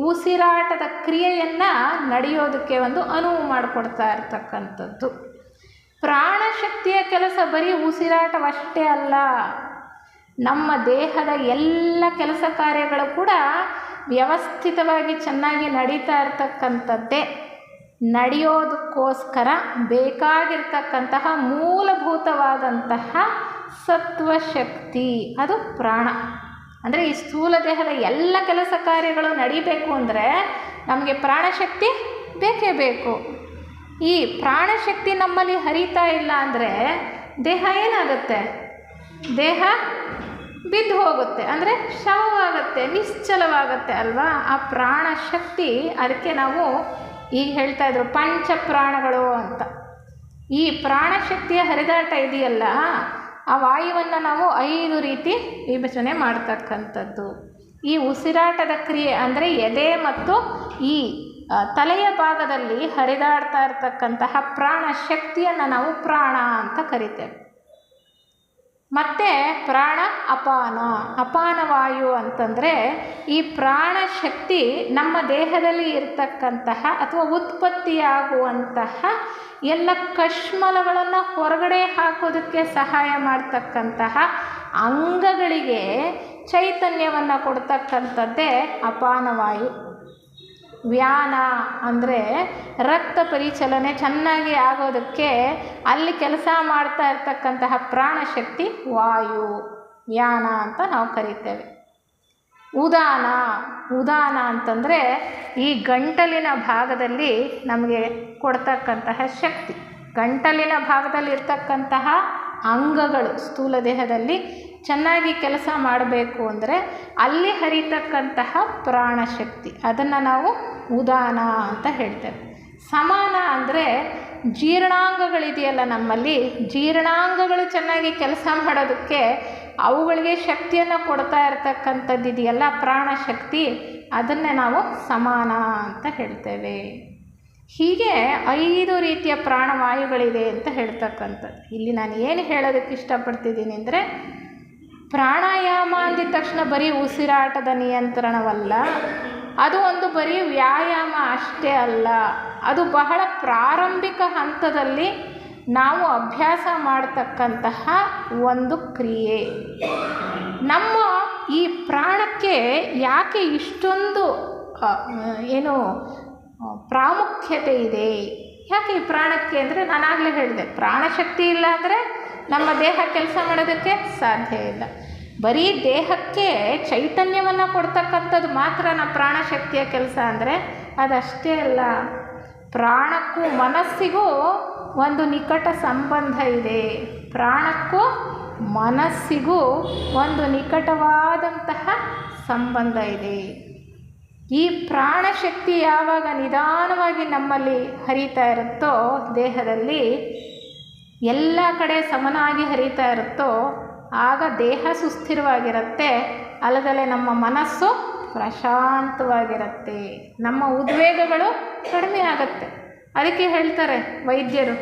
ಉಸಿರಾಟದ ಕ್ರಿಯೆಯನ್ನು ನಡೆಯೋದಕ್ಕೆ ಒಂದು ಅನುವು ಮಾಡಿಕೊಡ್ತಾ ಇರ್ತಕ್ಕಂಥದ್ದು. ಪ್ರಾಣಶಕ್ತಿಯ ಕೆಲಸ ಬರೀ ಉಸಿರಾಟವಷ್ಟೇ ಅಲ್ಲ, ನಮ್ಮ ದೇಹದ ಎಲ್ಲ ಕೆಲಸ ಕಾರ್ಯಗಳು ಕೂಡ ವ್ಯವಸ್ಥಿತವಾಗಿ ಚೆನ್ನಾಗಿ ನಡೀತಾ ಇರ್ತಕ್ಕಂಥದ್ದೇ. ನಡೆಯೋದಕ್ಕೋಸ್ಕರ ಬೇಕಾಗಿರ್ತಕ್ಕಂತಹ ಮೂಲಭೂತವಾದಂತಹ ಸತ್ವಶಕ್ತಿ ಅದು ಪ್ರಾಣ. ಅಂದರೆ ಈ ಸ್ಥೂಲ ದೇಹದ ಎಲ್ಲ ಕೆಲಸ ಕಾರ್ಯಗಳು ನಡಿಬೇಕು ಅಂದರೆ ನಮಗೆ ಪ್ರಾಣಶಕ್ತಿ ಬೇಕೇ ಬೇಕು. ಈ ಪ್ರಾಣಶಕ್ತಿ ನಮ್ಮಲ್ಲಿ ಹರಿತಾ ಇಲ್ಲ ಅಂದರೆ ದೇಹ ಏನಾಗುತ್ತೆ? ದೇಹ ಬಿದ್ದು ಹೋಗುತ್ತೆ, ಅಂದರೆ ಶವವಾಗುತ್ತೆ, ನಿಶ್ಚಲವಾಗುತ್ತೆ ಅಲ್ವಾ. ಆ ಪ್ರಾಣಶಕ್ತಿ, ಅದಕ್ಕೆ ನಾವು ಈಗ ಹೇಳ್ತಾ ಇದ್ರು ಪಂಚಪ್ರಾಣಗಳು ಅಂತ. ಈ ಪ್ರಾಣಶಕ್ತಿಯ ಹರಿದಾಟ ಇದೆಯಲ್ಲ, ಆ ವಾಯುವನ್ನು ನಾವು 5 ರೀತಿ ವಿಭಜನೆ ಮಾಡ್ತಕ್ಕಂಥದ್ದು. ಈ ಉಸಿರಾಟದ ಕ್ರಿಯೆ ಅಂದರೆ ಎದೆ ಮತ್ತು ಈ ತಲೆಯ ಭಾಗದಲ್ಲಿ ಹರಿದಾಡ್ತಾ ಇರತಕ್ಕಂತಹ ಪ್ರಾಣಶಕ್ತಿಯನ್ನು ನಾವು ಪ್ರಾಣ ಅಂತ ಕರಿತೇವೆ. ಮತ್ತು ಪ್ರಾಣ ಅಪಾನ ವಾಯು ಅಂತಂದರೆ ಈ ಪ್ರಾಣಶಕ್ತಿ ನಮ್ಮ ದೇಹದಲ್ಲಿ ಇರತಕ್ಕಂತಹ ಅಥವಾ ಉತ್ಪತ್ತಿಯಾಗುವಂತಹ ಎಲ್ಲ ಕಶ್ಮಲಗಳನ್ನು ಹೊರಗಡೆ ಹಾಕೋದಕ್ಕೆ ಸಹಾಯ ಮಾಡ್ತಕ್ಕಂತಹ ಅಂಗಗಳಿಗೆ ಚೈತನ್ಯವನ್ನು ಕೊಡ್ತಕ್ಕಂಥದ್ದೇ ಅಪಾನವಾಯು. ವ್ಯಾನ ಅಂದರೆ ರಕ್ತ ಪರಿಚಲನೆ ಚೆನ್ನಾಗಿ ಆಗೋದಕ್ಕೆ ಅಲ್ಲಿ ಕೆಲಸ ಮಾಡ್ತಾ ಇರ್ತಕ್ಕಂತಹ ಪ್ರಾಣಶಕ್ತಿ ವಾಯು, ವ್ಯಾನ ಅಂತ ನಾವು ಕರಿತೇವೆ. ಉದಾನ ಅಂತಂದರೆ ಈ ಗಂಟಲಿನ ಭಾಗದಲ್ಲಿ ನಮಗೆ ಕೊಡ್ತಕ್ಕಂತಹ ಶಕ್ತಿ. ಗಂಟಲಿನ ಭಾಗದಲ್ಲಿ ಇರ್ತಕ್ಕಂತಹ ಅಂಗಗಳು ಸ್ಥೂಲ ದೇಹದಲ್ಲಿ ಚೆನ್ನಾಗಿ ಕೆಲಸ ಮಾಡಬೇಕು ಅಂದರೆ ಅಲ್ಲಿ ಹರಿತಕ್ಕಂತಹ ಪ್ರಾಣಶಕ್ತಿ, ಅದನ್ನು ನಾವು ಉದಾನ ಅಂತ ಹೇಳ್ತೇವೆ. ಸಮಾನ ಅಂದರೆ ಜೀರ್ಣಾಂಗಗಳಿದೆಯಲ್ಲ ನಮ್ಮಲ್ಲಿ, ಜೀರ್ಣಾಂಗಗಳು ಚೆನ್ನಾಗಿ ಕೆಲಸ ಮಾಡೋದಕ್ಕೆ ಅವುಗಳಿಗೆ ಶಕ್ತಿಯನ್ನು ಕೊಡ್ತಾ ಇರತಕ್ಕಂಥದ್ದು ಇದೆಯಲ್ಲ ಪ್ರಾಣಶಕ್ತಿ, ಅದನ್ನೇ ನಾವು ಸಮಾನ ಅಂತ ಹೇಳ್ತೇವೆ. ಹೀಗೆ 5 ರೀತಿಯ ಪ್ರಾಣವಾಯುಗಳಿದೆ ಅಂತ ಹೇಳ್ತಕ್ಕಂಥದ್ದು. ಇಲ್ಲಿ ನಾನು ಏನು ಹೇಳೋದಕ್ಕೆ ಇಷ್ಟಪಡ್ತಿದ್ದೀನಿ ಅಂದರೆ, ಪ್ರಾಣಾಯಾಮ ಅಂದಿದ ತಕ್ಷಣ ಬರೀ ಉಸಿರಾಟದ ನಿಯಂತ್ರಣವಲ್ಲ, ಅದು ಒಂದು ಬರೀ ವ್ಯಾಯಾಮ ಅಷ್ಟೇ ಅಲ್ಲ, ಅದು ಬಹಳ ಪ್ರಾರಂಭಿಕ ಹಂತದಲ್ಲಿ ನಾವು ಅಭ್ಯಾಸ ಮಾಡ್ತಕ್ಕಂತಹ ಒಂದು ಕ್ರಿಯೆ. ನಮ್ಮ ಈ ಪ್ರಾಣಕ್ಕೆ ಯಾಕೆ ಇಷ್ಟೊಂದು ಪ್ರಾಮುಖ್ಯತೆ ಇದೆ? ಯಾಕೆ ಈ ಪ್ರಾಣಕ್ಕೆ ಅಂದರೆ, ನಾನಾಗಲೇ ಹೇಳಿದೆ, ಪ್ರಾಣಶಕ್ತಿ ಇಲ್ಲ ಅಂದರೆ ನಮ್ಮ ದೇಹ ಕೆಲಸ ಮಾಡೋದಕ್ಕೆ ಸಾಧ್ಯ ಇಲ್ಲ. ಬರೀ ದೇಹಕ್ಕೆ ಚೈತನ್ಯವನ್ನು ಕೊಡ್ತಕ್ಕಂಥದ್ದು ಮಾತ್ರ ನಮ್ಮ ಪ್ರಾಣಶಕ್ತಿಯ ಕೆಲಸ ಅಂದರೆ ಅದಷ್ಟೇ ಅಲ್ಲ. ಪ್ರಾಣಕ್ಕೂ ಮನಸ್ಸಿಗೂ ಒಂದು ನಿಕಟ ಸಂಬಂಧ ಇದೆ. ಪ್ರಾಣಕ್ಕೂ ಮನಸ್ಸಿಗೂ ಒಂದು ನಿಕಟವಾದಂತಹ ಸಂಬಂಧ ಇದೆ. ಈ ಪ್ರಾಣಶಕ್ತಿ ಯಾವಾಗ ನಿಧಾನವಾಗಿ ನಮ್ಮಲ್ಲಿ ಹರಿತಾ ಇರುತ್ತೋ, ದೇಹದಲ್ಲಿ ಎಲ್ಲ ಕಡೆ ಸಮನಾಗಿ ಹರಿತಾ ಇರುತ್ತೋ, ಆಗ ದೇಹ ಸುಸ್ಥಿರವಾಗಿರುತ್ತೆ, ಅಲ್ಲದಲ್ಲೇ ನಮ್ಮ ಮನಸ್ಸು ಪ್ರಶಾಂತವಾಗಿರುತ್ತೆ, ನಮ್ಮ ಉದ್ವೇಗಗಳು ಕಡಿಮೆ ಆಗುತ್ತೆ. ಅದಕ್ಕೆ ಹೇಳ್ತಾರೆ ವೈದ್ಯರು,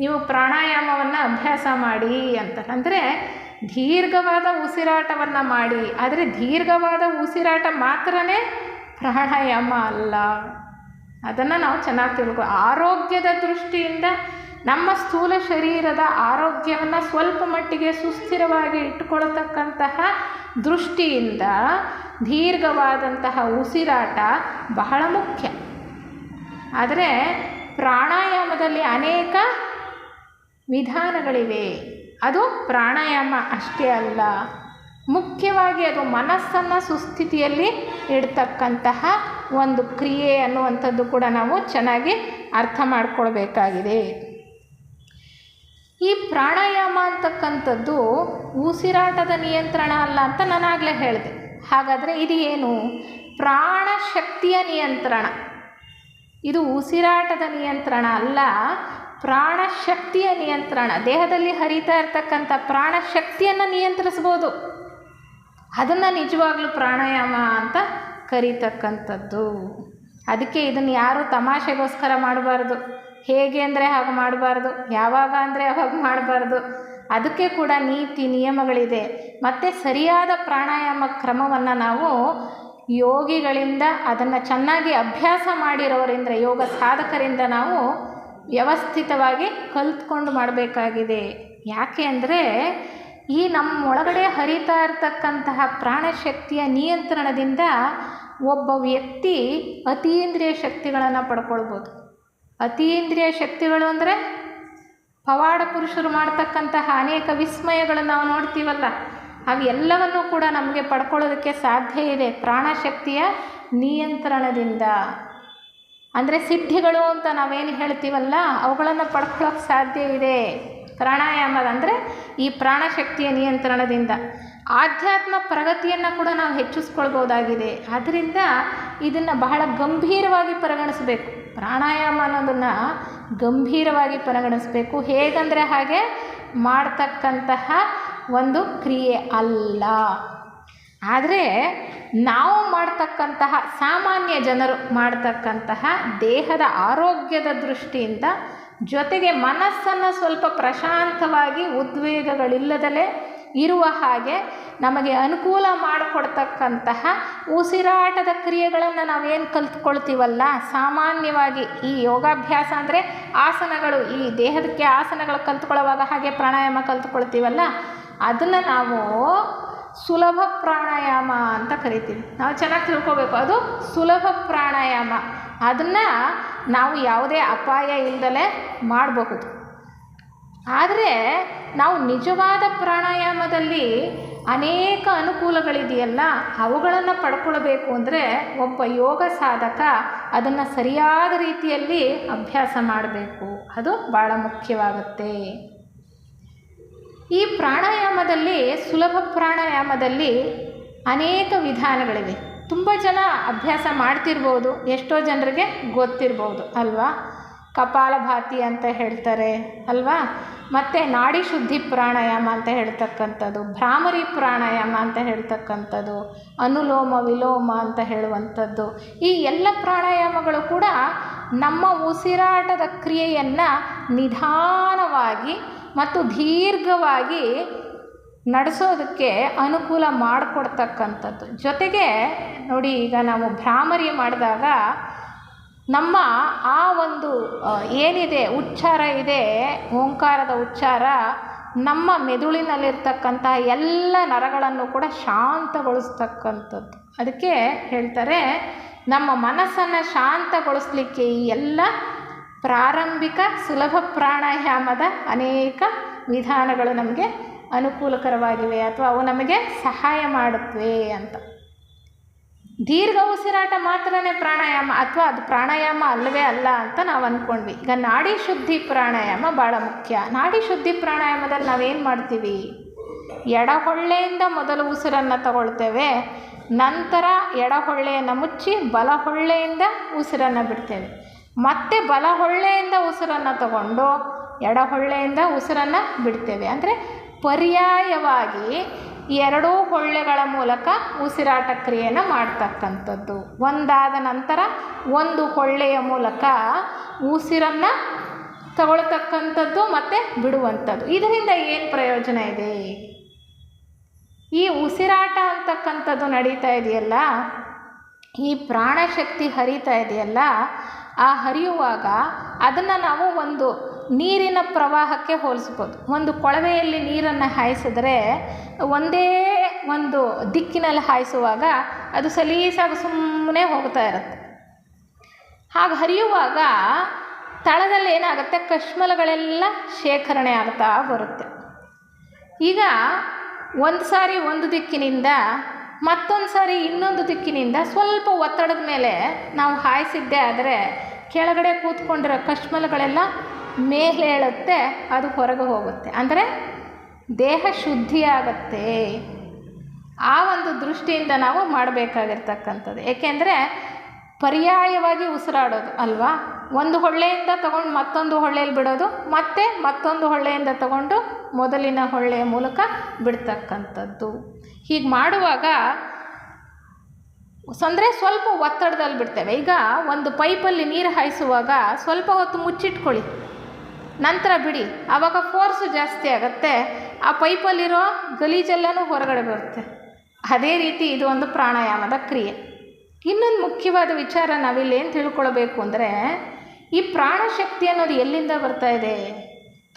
ನೀವು ಪ್ರಾಣಾಯಾಮವನ್ನು ಅಭ್ಯಾಸ ಮಾಡಿ ಅಂತ. ಅಂದರೆ ದೀರ್ಘವಾದ ಉಸಿರಾಟವನ್ನು ಮಾಡಿ, ಆದರೆ ದೀರ್ಘವಾದ ಉಸಿರಾಟ ಮಾತ್ರನೇ ಪ್ರಾಣಾಯಾಮ ಅಲ್ಲ. ಅದನ್ನು ನಾವು ಚೆನ್ನಾಗಿ ತಿಳ್ಕೊ. ಆರೋಗ್ಯದ ದೃಷ್ಟಿಯಿಂದ ನಮ್ಮ ಸ್ಥೂಲ ಶರೀರದ ಆರೋಗ್ಯವನ್ನು ಸ್ವಲ್ಪ ಮಟ್ಟಿಗೆ ಸುಸ್ಥಿರವಾಗಿ ಇಟ್ಟುಕೊಳ್ತಕ್ಕಂತಹ ದೃಷ್ಟಿಯಿಂದ ದೀರ್ಘವಾದಂತಹ ಉಸಿರಾಟ ಬಹಳ ಮುಖ್ಯ. ಆದರೆ ಪ್ರಾಣಾಯಾಮದಲ್ಲಿ ಅನೇಕ ವಿಧಾನಗಳಿವೆ. ಅದು ಪ್ರಾಣಾಯಾಮ ಅಷ್ಟೇ ಅಲ್ಲ, ಮುಖ್ಯವಾಗಿ ಅದು ಮನಸ್ಸನ್ನು ಸುಸ್ಥಿತಿಯಲ್ಲಿ ಇಡ್ತಕ್ಕಂತಹ ಒಂದು ಕ್ರಿಯೆ ಅನ್ನುವಂಥದ್ದು ಕೂಡ ನಾವು ಚೆನ್ನಾಗಿ ಅರ್ಥ ಮಾಡಿಕೊಳ್ಬೇಕಾಗಿದೆ. ಈ ಪ್ರಾಣಾಯಾಮ ಅಂತಕ್ಕಂಥದ್ದು ಉಸಿರಾಟದ ನಿಯಂತ್ರಣ ಅಲ್ಲ ಅಂತ ನಾನಾಗಲೇ ಹೇಳಿದೆ. ಹಾಗಾದರೆ ಇದು ಏನು? ಪ್ರಾಣಶಕ್ತಿಯ ನಿಯಂತ್ರಣ. ಇದು ಉಸಿರಾಟದ ನಿಯಂತ್ರಣ ಅಲ್ಲ, ಪ್ರಾಣಶಕ್ತಿಯ ನಿಯಂತ್ರಣ. ದೇಹದಲ್ಲಿ ಹರಿತಾ ಇರ್ತಕ್ಕಂಥ ಪ್ರಾಣಶಕ್ತಿಯನ್ನು ನಿಯಂತ್ರಿಸ್ಬೋದು. ಅದನ್ನು ನಿಜವಾಗ್ಲೂ ಪ್ರಾಣಾಯಾಮ ಅಂತ ಕರೀತಕ್ಕಂಥದ್ದು. ಅದಕ್ಕೆ ಇದನ್ನು ಯಾರೂ ತಮಾಷೆಗೋಸ್ಕರ ಮಾಡಬಾರ್ದು. ಹೇಗೆ ಅಂದರೆ ಹಾಗೆ ಮಾಡಬಾರ್ದು, ಯಾವಾಗ ಅಂದರೆ ಅವಾಗ ಮಾಡಬಾರ್ದು. ಅದಕ್ಕೆ ಕೂಡ ನೀತಿ ನಿಯಮಗಳಿದೆ. ಮತ್ತು ಸರಿಯಾದ ಪ್ರಾಣಾಯಾಮ ಕ್ರಮವನ್ನು ನಾವು ಯೋಗಿಗಳಿಂದ, ಅದನ್ನು ಚೆನ್ನಾಗಿ ಅಭ್ಯಾಸ ಮಾಡಿರೋರಿಂದ, ಯೋಗ ಸಾಧಕರಿಂದ ನಾವು ವ್ಯವಸ್ಥಿತವಾಗಿ ಕಲಿತ್ಕೊಂಡು ಮಾಡಬೇಕಾಗಿದೆ. ಯಾಕೆ ಅಂದರೆ ಈ ನಮ್ಮ ಒಳಗಡೆ ಹರಿತಾ ಇರತಕ್ಕಂತಹ ಪ್ರಾಣಶಕ್ತಿಯ ನಿಯಂತ್ರಣದಿಂದ ಒಬ್ಬ ವ್ಯಕ್ತಿ ಅತೀಂದ್ರಿಯ ಶಕ್ತಿಗಳನ್ನು ಪಡ್ಕೊಳ್ಬೋದು. ಅತೀಂದ್ರಿಯ ಶಕ್ತಿಗಳು ಅಂದರೆ ಪವಾಡ ಪುರುಷರು ಮಾಡ್ತಕ್ಕಂತಹ ಅನೇಕ ವಿಸ್ಮಯಗಳನ್ನು ನಾವು ನೋಡ್ತೀವಲ್ಲ, ಅವೆಲ್ಲವನ್ನೂ ಕೂಡ ನಮಗೆ ಪಡ್ಕೊಳ್ಳೋದಕ್ಕೆ ಸಾಧ್ಯ ಇದೆ ಪ್ರಾಣಶಕ್ತಿಯ ನಿಯಂತ್ರಣದಿಂದ. ಅಂದರೆ ಸಿದ್ಧಿಗಳು ಅಂತ ನಾವೇನು ಹೇಳ್ತೀವಲ್ಲ ಅವುಗಳನ್ನು ಪಡ್ಕೊಳ್ಳೋಕ್ಕೆ ಸಾಧ್ಯ ಇದೆ ಪ್ರಾಣಾಯಾಮದ, ಅಂದರೆ ಈ ಪ್ರಾಣಶಕ್ತಿಯ ನಿಯಂತ್ರಣದಿಂದ. ಆಧ್ಯಾತ್ಮ ಪ್ರಗತಿಯನ್ನು ಕೂಡ ನಾವು ಹೆಚ್ಚಿಸ್ಕೊಳ್ಬೋದಾಗಿದೆ. ಆದ್ದರಿಂದ ಇದನ್ನು ಬಹಳ ಗಂಭೀರವಾಗಿ ಪರಿಗಣಿಸಬೇಕು. ಪ್ರಾಣಾಯಾಮ ಅನ್ನೋದನ್ನು ಗಂಭೀರವಾಗಿ ಪರಿಗಣಿಸಬೇಕು. ಹೇಗಂದರೆ ಹಾಗೆ ಮಾಡ್ತಕ್ಕಂತಹ ಒಂದು ಕ್ರಿಯೆ ಅಲ್ಲ. ಆದರೆ ನಾವು ಮಾಡ್ತಕ್ಕಂತಹ ಸಾಮಾನ್ಯ ಜನರು ಮಾಡ್ತಕ್ಕಂತಹ ದೇಹದ ಆರೋಗ್ಯದ ದೃಷ್ಟಿಯಿಂದ, ಜೊತೆಗೆ ಮನಸ್ಸನ್ನು ಸ್ವಲ್ಪ ಪ್ರಶಾಂತವಾಗಿ ಉದ್ವೇಗಗಳಿಲ್ಲದಲೇ ಇರುವ ಹಾಗೆ ನಮಗೆ ಅನುಕೂಲ ಮಾಡಿಕೊಡ್ತಕ್ಕಂತಹ ಉಸಿರಾಟದ ಕ್ರಿಯೆಗಳನ್ನು ನಾವೇನು ಕಲ್ತ್ಕೊಳ್ತೀವಲ್ಲ ಸಾಮಾನ್ಯವಾಗಿ, ಈ ಯೋಗಾಭ್ಯಾಸ ಅಂದರೆ ಆಸನಗಳು, ಈ ದೇಹದಕ್ಕೆ ಆಸನಗಳು ಕಲ್ತ್ಕೊಳ್ಳೋವಾಗ ಹಾಗೆ ಪ್ರಾಣಾಯಾಮ ಕಲ್ತ್ಕೊಳ್ತೀವಲ್ಲ, ಅದನ್ನು ನಾವು ಸುಲಭ ಪ್ರಾಣಾಯಾಮ ಅಂತ ಕರಿತೀವಿ. ನಾವು ಚೆನ್ನಾಗಿ ತಿಳ್ಕೊಬೇಕು, ಅದು ಸುಲಭ ಪ್ರಾಣಾಯಾಮ. ಅದನ್ನು ನಾವು ಯಾವುದೇ ಅಪಾಯ ಇಲ್ಲದಲೇ ಮಾಡಬಹುದು. ಆದರೆ ನಾವು ನಿಜವಾದ ಪ್ರಾಣಾಯಾಮದಲ್ಲಿ ಅನೇಕ ಅನುಕೂಲಗಳಿದೆಯಲ್ಲ, ಅವುಗಳನ್ನು ಪಡ್ಕೊಳ್ಬೇಕು ಅಂದರೆ ಒಬ್ಬ ಯೋಗ ಸಾಧಕ ಅದನ್ನು ಸರಿಯಾದ ರೀತಿಯಲ್ಲಿ ಅಭ್ಯಾಸ ಮಾಡಬೇಕು. ಅದು ಭಾಳ ಮುಖ್ಯವಾಗುತ್ತೆ. ಈ ಪ್ರಾಣಾಯಾಮದಲ್ಲಿ, ಸುಲಭ ಪ್ರಾಣಾಯಾಮದಲ್ಲಿ ಅನೇಕ ವಿಧಾನಗಳಿವೆ. ತುಂಬ ಜನ ಅಭ್ಯಾಸ ಮಾಡ್ತಿರ್ಬೋದು, ಎಷ್ಟೋ ಜನರಿಗೆ ಗೊತ್ತಿರ್ಬೋದು ಅಲ್ವಾ. ಕಪಾಲಭಾತಿ ಅಂತ ಹೇಳ್ತಾರೆ ಅಲ್ವಾ, ಮತ್ತು ನಾಡಿ ಶುದ್ಧಿ ಪ್ರಾಣಾಯಾಮ ಅಂತ ಹೇಳ್ತಕ್ಕಂಥದ್ದು, ಭ್ರಾಮರಿ ಪ್ರಾಣಾಯಾಮ ಅಂತ ಹೇಳ್ತಕ್ಕಂಥದ್ದು, ಅನುಲೋಮ ವಿಲೋಮ ಅಂತ ಹೇಳುವಂಥದ್ದು. ಈ ಎಲ್ಲ ಪ್ರಾಣಾಯಾಮಗಳು ಕೂಡ ನಮ್ಮ ಉಸಿರಾಟದ ಕ್ರಿಯೆಯನ್ನು ನಿಧಾನವಾಗಿ ಮತ್ತು ದೀರ್ಘವಾಗಿ ನಡೆಸೋದಕ್ಕೆ ಅನುಕೂಲ ಮಾಡಿಕೊಡ್ತಕ್ಕಂಥದ್ದು. ಜೊತೆಗೆ ನೋಡಿ, ಈಗ ನಾವು ಭ್ರಾಮರಿ ಮಾಡಿದಾಗ ನಮ್ಮ ಆ ಒಂದು ಏನಿದೆ ಉಚ್ಚಾರ ಇದೆ, ಓಂಕಾರದ ಉಚ್ಚಾರ ನಮ್ಮ ಮೆದುಳಿನಲ್ಲಿರ್ತಕ್ಕಂಥ ಎಲ್ಲ ನರಗಳನ್ನು ಕೂಡ ಶಾಂತಗೊಳಿಸ್ತಕ್ಕಂಥದ್ದು. ಅದಕ್ಕೆ ಹೇಳ್ತಾರೆ, ನಮ್ಮ ಮನಸ್ಸನ್ನು ಶಾಂತಗೊಳಿಸ್ಲಿಕ್ಕೆ ಈ ಎಲ್ಲ ಪ್ರಾರಂಭಿಕ ಸುಲಭ ಪ್ರಾಣಾಯಾಮದ ಅನೇಕ ವಿಧಾನಗಳು ನಮಗೆ ಅನುಕೂಲಕರವಾಗಿವೆ ಅಥವಾ ಅವು ನಮಗೆ ಸಹಾಯ ಮಾಡುತ್ತವೆ ಅಂತ. ದೀರ್ಘ ಉಸಿರಾಟ ಮಾತ್ರನೇ ಪ್ರಾಣಾಯಾಮ ಅಥವಾ ಅದು ಪ್ರಾಣಾಯಾಮ ಅಲ್ಲವೇ ಅಲ್ಲ ಅಂತ ನಾವು ಅಂದ್ಕೊಂಡ್ವಿ. ಈಗ ನಾಡಿ ಶುದ್ಧಿ ಪ್ರಾಣಾಯಾಮ ಭಾಳ ಮುಖ್ಯ. ನಾಡಿ ಶುದ್ಧಿ ಪ್ರಾಣಾಯಾಮದಲ್ಲಿ ನಾವೇನು ಮಾಡ್ತೀವಿ, ಎಡಹೊಳ್ಳೆಯಿಂದ ಮೊದಲು ಉಸಿರನ್ನು ತಗೊಳ್ತೇವೆ, ನಂತರ ಎಡಹೊಳ್ಳೆಯನ್ನು ಮುಚ್ಚಿ ಬಲಹೊಳ್ಳೆಯಿಂದ ಉಸಿರನ್ನು ಬಿಡ್ತೇವೆ, ಮತ್ತೆ ಬಲಹೊಳ್ಳೆಯಿಂದ ಉಸಿರನ್ನು ತಗೊಂಡು ಎಡಹೊಳ್ಳೆಯಿಂದ ಉಸಿರನ್ನು ಬಿಡ್ತೇವೆ. ಅಂದರೆ ಪರ್ಯಾಯವಾಗಿ ಎರಡೂ ಹೊಳ್ಳೆಗಳ ಮೂಲಕ ಉಸಿರಾಟ ಕ್ರಿಯೆಯನ್ನು ಮಾಡ್ತಕ್ಕಂಥದ್ದು. ಒಂದಾದ ನಂತರ ಒಂದು ಹೊಳ್ಳೆಯ ಮೂಲಕ ಉಸಿರನ್ನು ತಗೊಳ್ತಕ್ಕಂಥದ್ದು ಮತ್ತು ಬಿಡುವಂಥದ್ದು. ಇದರಿಂದ ಏನು ಪ್ರಯೋಜನ ಇದೆ? ಈ ಉಸಿರಾಟ ಅಂತಕ್ಕಂಥದ್ದು ನಡೀತಾ ಇದೆಯಲ್ಲ, ಈ ಪ್ರಾಣಶಕ್ತಿ ಹರಿತಾ ಇದೆಯಲ್ಲ, ಆ ಹರಿಯುವಾಗ ಅದನ್ನು ನಾವು ಒಂದು ನೀರಿನ ಪ್ರವಾಹಕ್ಕೆ ಹೋಲಿಸ್ಬೋದು. ಒಂದು ಕೊಳವೆಯಲ್ಲಿ ನೀರನ್ನು ಹಾಯಿಸಿದ್ರೆ ಒಂದೇ ಒಂದು ದಿಕ್ಕಿನಲ್ಲಿ ಹಾಯಿಸುವಾಗ ಅದು ಸಲೀಸಾಗಿ ಸುಮ್ಮನೆ ಹೋಗ್ತಾ ಇರುತ್ತೆ. ಹಾಗೆ ಹರಿಯುವಾಗ ತಳದಲ್ಲಿ ಏನಾಗುತ್ತೆ, ಕಶ್ಮಲಗಳೆಲ್ಲ ಶೇಖರಣೆ ಆಗ್ತಾ ಬರುತ್ತೆ. ಈಗ ಒಂದು ಸಾರಿ ಒಂದು ದಿಕ್ಕಿನಿಂದ ಮತ್ತೊಂದು ಸಾರಿ ಇನ್ನೊಂದು ದಿಕ್ಕಿನಿಂದ ಸ್ವಲ್ಪ ಒತ್ತಡದ ಮೇಲೆ ನಾವು ಹಾಯಿಸಿದ್ದೇ ಆದರೆ ಕೆಳಗಡೆ ಕೂತ್ಕೊಂಡಿರೋ ಕಶ್ಮಲಗಳೆಲ್ಲ ಮೇಲೆ ಹೇಳುತ್ತೆ, ಅದು ಹೊರಗೆ ಹೋಗುತ್ತೆ. ಅಂದರೆ ದೇಹ ಶುದ್ಧಿಯಾಗತ್ತೆ. ಆ ಒಂದು ದೃಷ್ಟಿಯಿಂದ ನಾವು ಮಾಡಬೇಕಾಗಿರ್ತಕ್ಕಂಥದ್ದು. ಏಕೆಂದರೆ ಪರ್ಯಾಯವಾಗಿ ಉಸಿರಾಡೋದು ಅಲ್ವಾ. ಒಂದು ಹೊಳ್ಳೆಯಿಂದ ತಗೊಂಡು ಮತ್ತೊಂದು ಹೊಳ್ಳೆಯಲ್ಲಿ ಬಿಡೋದು, ಮತ್ತೆ ಮತ್ತೊಂದು ಹೊಳ್ಳೆಯಿಂದ ತಗೊಂಡು ಮೊದಲಿನ ಹೊಳ್ಳೆಯ ಮೂಲಕ ಬಿಡ್ತಕ್ಕಂಥದ್ದು. ಹೀಗೆ ಮಾಡುವಾಗ ಅಂದರೆ ಸ್ವಲ್ಪ ಒತ್ತಡದಲ್ಲಿ ಬಿಡ್ತೇವೆ. ಈಗ ಒಂದು ಪೈಪಲ್ಲಿ ನೀರು ಹಾಯಿಸುವಾಗ ಸ್ವಲ್ಪ ಹೊತ್ತು ಮುಚ್ಚಿಟ್ಕೊಳ್ಳಿ, ನಂತರ ಬಿಡಿ, ಆವಾಗ ಫೋರ್ಸು ಜಾಸ್ತಿ ಆಗುತ್ತೆ, ಆ ಪೈಪಲ್ಲಿರೋ ಗಲೀಜೆಲ್ಲನೂ ಹೊರಗಡೆ ಬರುತ್ತೆ. ಅದೇ ರೀತಿ ಇದು ಒಂದು ಪ್ರಾಣಾಯಾಮದ ಕ್ರಿಯೆ. ಇನ್ನೊಂದು ಮುಖ್ಯವಾದ ವಿಚಾರ ನಾವಿಲ್ಲಿ ಏನು ತಿಳ್ಕೊಳ್ಬೇಕು ಅಂದರೆ, ಈ ಪ್ರಾಣಶಕ್ತಿ ಅನ್ನೋದು ಎಲ್ಲಿಂದ ಬರ್ತಾ ಇದೆ?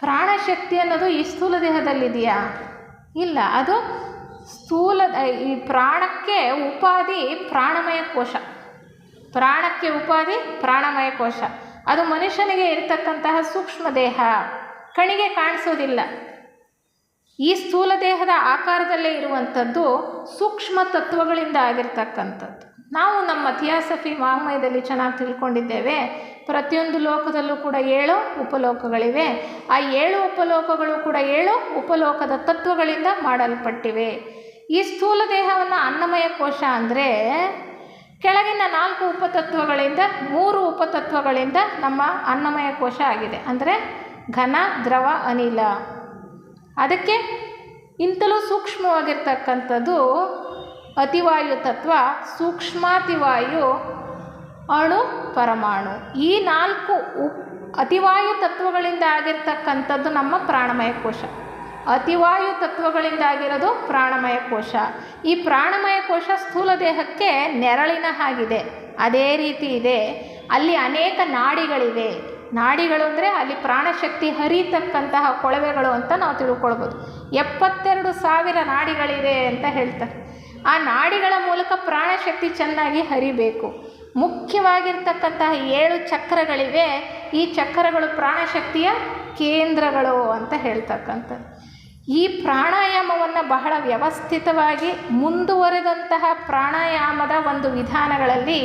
ಪ್ರಾಣಶಕ್ತಿ ಅನ್ನೋದು ಈ ಸ್ಥೂಲ ದೇಹದಲ್ಲಿದೆಯಾ? ಇಲ್ಲ. ಅದು ಈ ಪ್ರಾಣಕ್ಕೆ ಉಪಾಧಿ ಪ್ರಾಣಮಯ ಕೋಶ. ಪ್ರಾಣಕ್ಕೆ ಉಪಾಧಿ ಪ್ರಾಣಮಯ ಕೋಶ. ಅದು ಮನುಷ್ಯನಿಗೆ ಇರತಕ್ಕಂತಹ ಸೂಕ್ಷ್ಮ ದೇಹ, ಕಣ್ಣಿಗೆ ಕಾಣಿಸೋದಿಲ್ಲ. ಈ ಸ್ಥೂಲ ದೇಹದ ಆಕಾರದಲ್ಲೇ ಇರುವಂಥದ್ದು ಸೂಕ್ಷ್ಮ ತತ್ವಗಳಿಂದ ಆಗಿರ್ತಕ್ಕಂಥದ್ದು. ನಾವು ನಮ್ಮ ಥಿಯಾಸಫಿ ವಾಂಗ್ಮಯದಲ್ಲಿ ಚೆನ್ನಾಗಿ ತಿಳ್ಕೊಂಡಿದ್ದೇವೆ. ಪ್ರತಿಯೊಂದು ಲೋಕದಲ್ಲೂ ಕೂಡ 7 ಉಪಲೋಕಗಳಿವೆ. ಆ 7 ಉಪಲೋಕಗಳು ಕೂಡ 7 ಉಪಲೋಕದ ತತ್ವಗಳಿಂದ ಮಾಡಲ್ಪಟ್ಟಿವೆ. ಈ ಸ್ಥೂಲ ದೇಹವನ್ನು ಅನ್ನಮಯ ಕೋಶ ಅಂದರೆ ಕೆಳಗಿನ 4 ಉಪತತ್ವಗಳಿಂದ 3 ಉಪತತ್ವಗಳಿಂದ ನಮ್ಮ ಅನ್ನಮಯ ಕೋಶ ಆಗಿದೆ. ಅಂದರೆ ಘನ, ದ್ರವ, ಅನಿಲ. ಅದಕ್ಕೆ ಇಂತಲೂ ಸೂಕ್ಷ್ಮವಾಗಿರ್ತಕ್ಕಂಥದ್ದು ಅತಿವಾಯು ತತ್ವ, ಸೂಕ್ಷ್ಮಾತಿವಾಯು, ಅಣು, ಪರಮಾಣು. ಈ 4 ಅತಿವಾಯು ತತ್ವಗಳಿಂದ ಆಗಿರ್ತಕ್ಕಂಥದ್ದು ನಮ್ಮ ಪ್ರಾಣಮಯ ಕೋಶ. ಅತಿವಾಯು ತತ್ವಗಳಿಂದ ಆಗಿರೋದು ಪ್ರಾಣಮಯ ಕೋಶ. ಈ ಪ್ರಾಣಮಯ ಕೋಶ ಸ್ಥೂಲ ದೇಹಕ್ಕೆ ನೆರಳಿನ ಹಾಗಿದೆ. ಅದೇ ರೀತಿ ಇದೆ. ಅಲ್ಲಿ ಅನೇಕ ನಾಡಿಗಳಿವೆ. ನಾಡಿಗಳು ಅಂದರೆ ಅಲ್ಲಿ ಪ್ರಾಣಶಕ್ತಿ ಹರಿತಕ್ಕಂತಹ ಕೊಳವೆಗಳು ಅಂತ ನಾವು ತಿಳ್ಕೊಳ್ಬೋದು. 72,000 ನಾಡಿಗಳಿವೆ ಅಂತ ಹೇಳ್ತಾರೆ. ಆ ನಾಡಿಗಳ ಮೂಲಕ ಪ್ರಾಣಶಕ್ತಿ ಚೆನ್ನಾಗಿ ಹರಿಬೇಕು. ಮುಖ್ಯವಾಗಿರ್ತಕ್ಕಂತಹ 7 ಚಕ್ರಗಳಿವೆ. ಈ ಚಕ್ರಗಳು ಪ್ರಾಣಶಕ್ತಿಯ ಕೇಂದ್ರಗಳು ಅಂತ ಹೇಳ್ತಕ್ಕಂಥದ್ದು. ಈ ಪ್ರಾಣಾಯಾಮವನ್ನು ಬಹಳ ವ್ಯವಸ್ಥಿತವಾಗಿ ಮುಂದುವರೆದಂತಹ ಪ್ರಾಣಾಯಾಮದ ಒಂದು ವಿಧಾನಗಳಲ್ಲಿ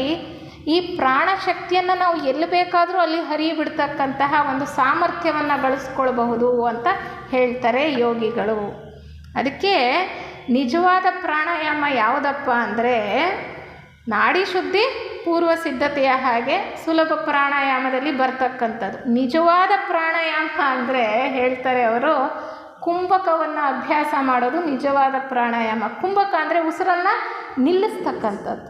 ಈ ಪ್ರಾಣಶಕ್ತಿಯನ್ನು ನಾವು ಎಲ್ಲಿ ಬೇಕಾದರೂ ಅಲ್ಲಿ ಹರಿಬಿಡ್ತಕ್ಕಂತಹ ಒಂದು ಸಾಮರ್ಥ್ಯವನ್ನು ಗಳಿಸ್ಕೊಳ್ಬಹುದು ಅಂತ ಹೇಳ್ತಾರೆ ಯೋಗಿಗಳು. ಅದಕ್ಕೆ ನಿಜವಾದ ಪ್ರಾಣಾಯಾಮ ಯಾವುದಪ್ಪ ಅಂದರೆ ನಾಡಿ ಶುದ್ಧಿ ಪೂರ್ವ ಸಿದ್ಧತೆಯ ಹಾಗೆ ಸುಲಭ ಪ್ರಾಣಾಯಾಮದಲ್ಲಿ ಬರ್ತಕ್ಕಂಥದ್ದು. ನಿಜವಾದ ಪ್ರಾಣಾಯಾಮ ಅಂದರೆ ಹೇಳ್ತಾರೆ ಅವರು, ಕುಂಭಕವನ್ನು ಅಭ್ಯಾಸ ಮಾಡೋದು ನಿಜವಾದ ಪ್ರಾಣಾಯಾಮ. ಕುಂಭಕ ಅಂದರೆ ಉಸಿರನ್ನು ನಿಲ್ಲಿಸ್ತಕ್ಕಂಥದ್ದು.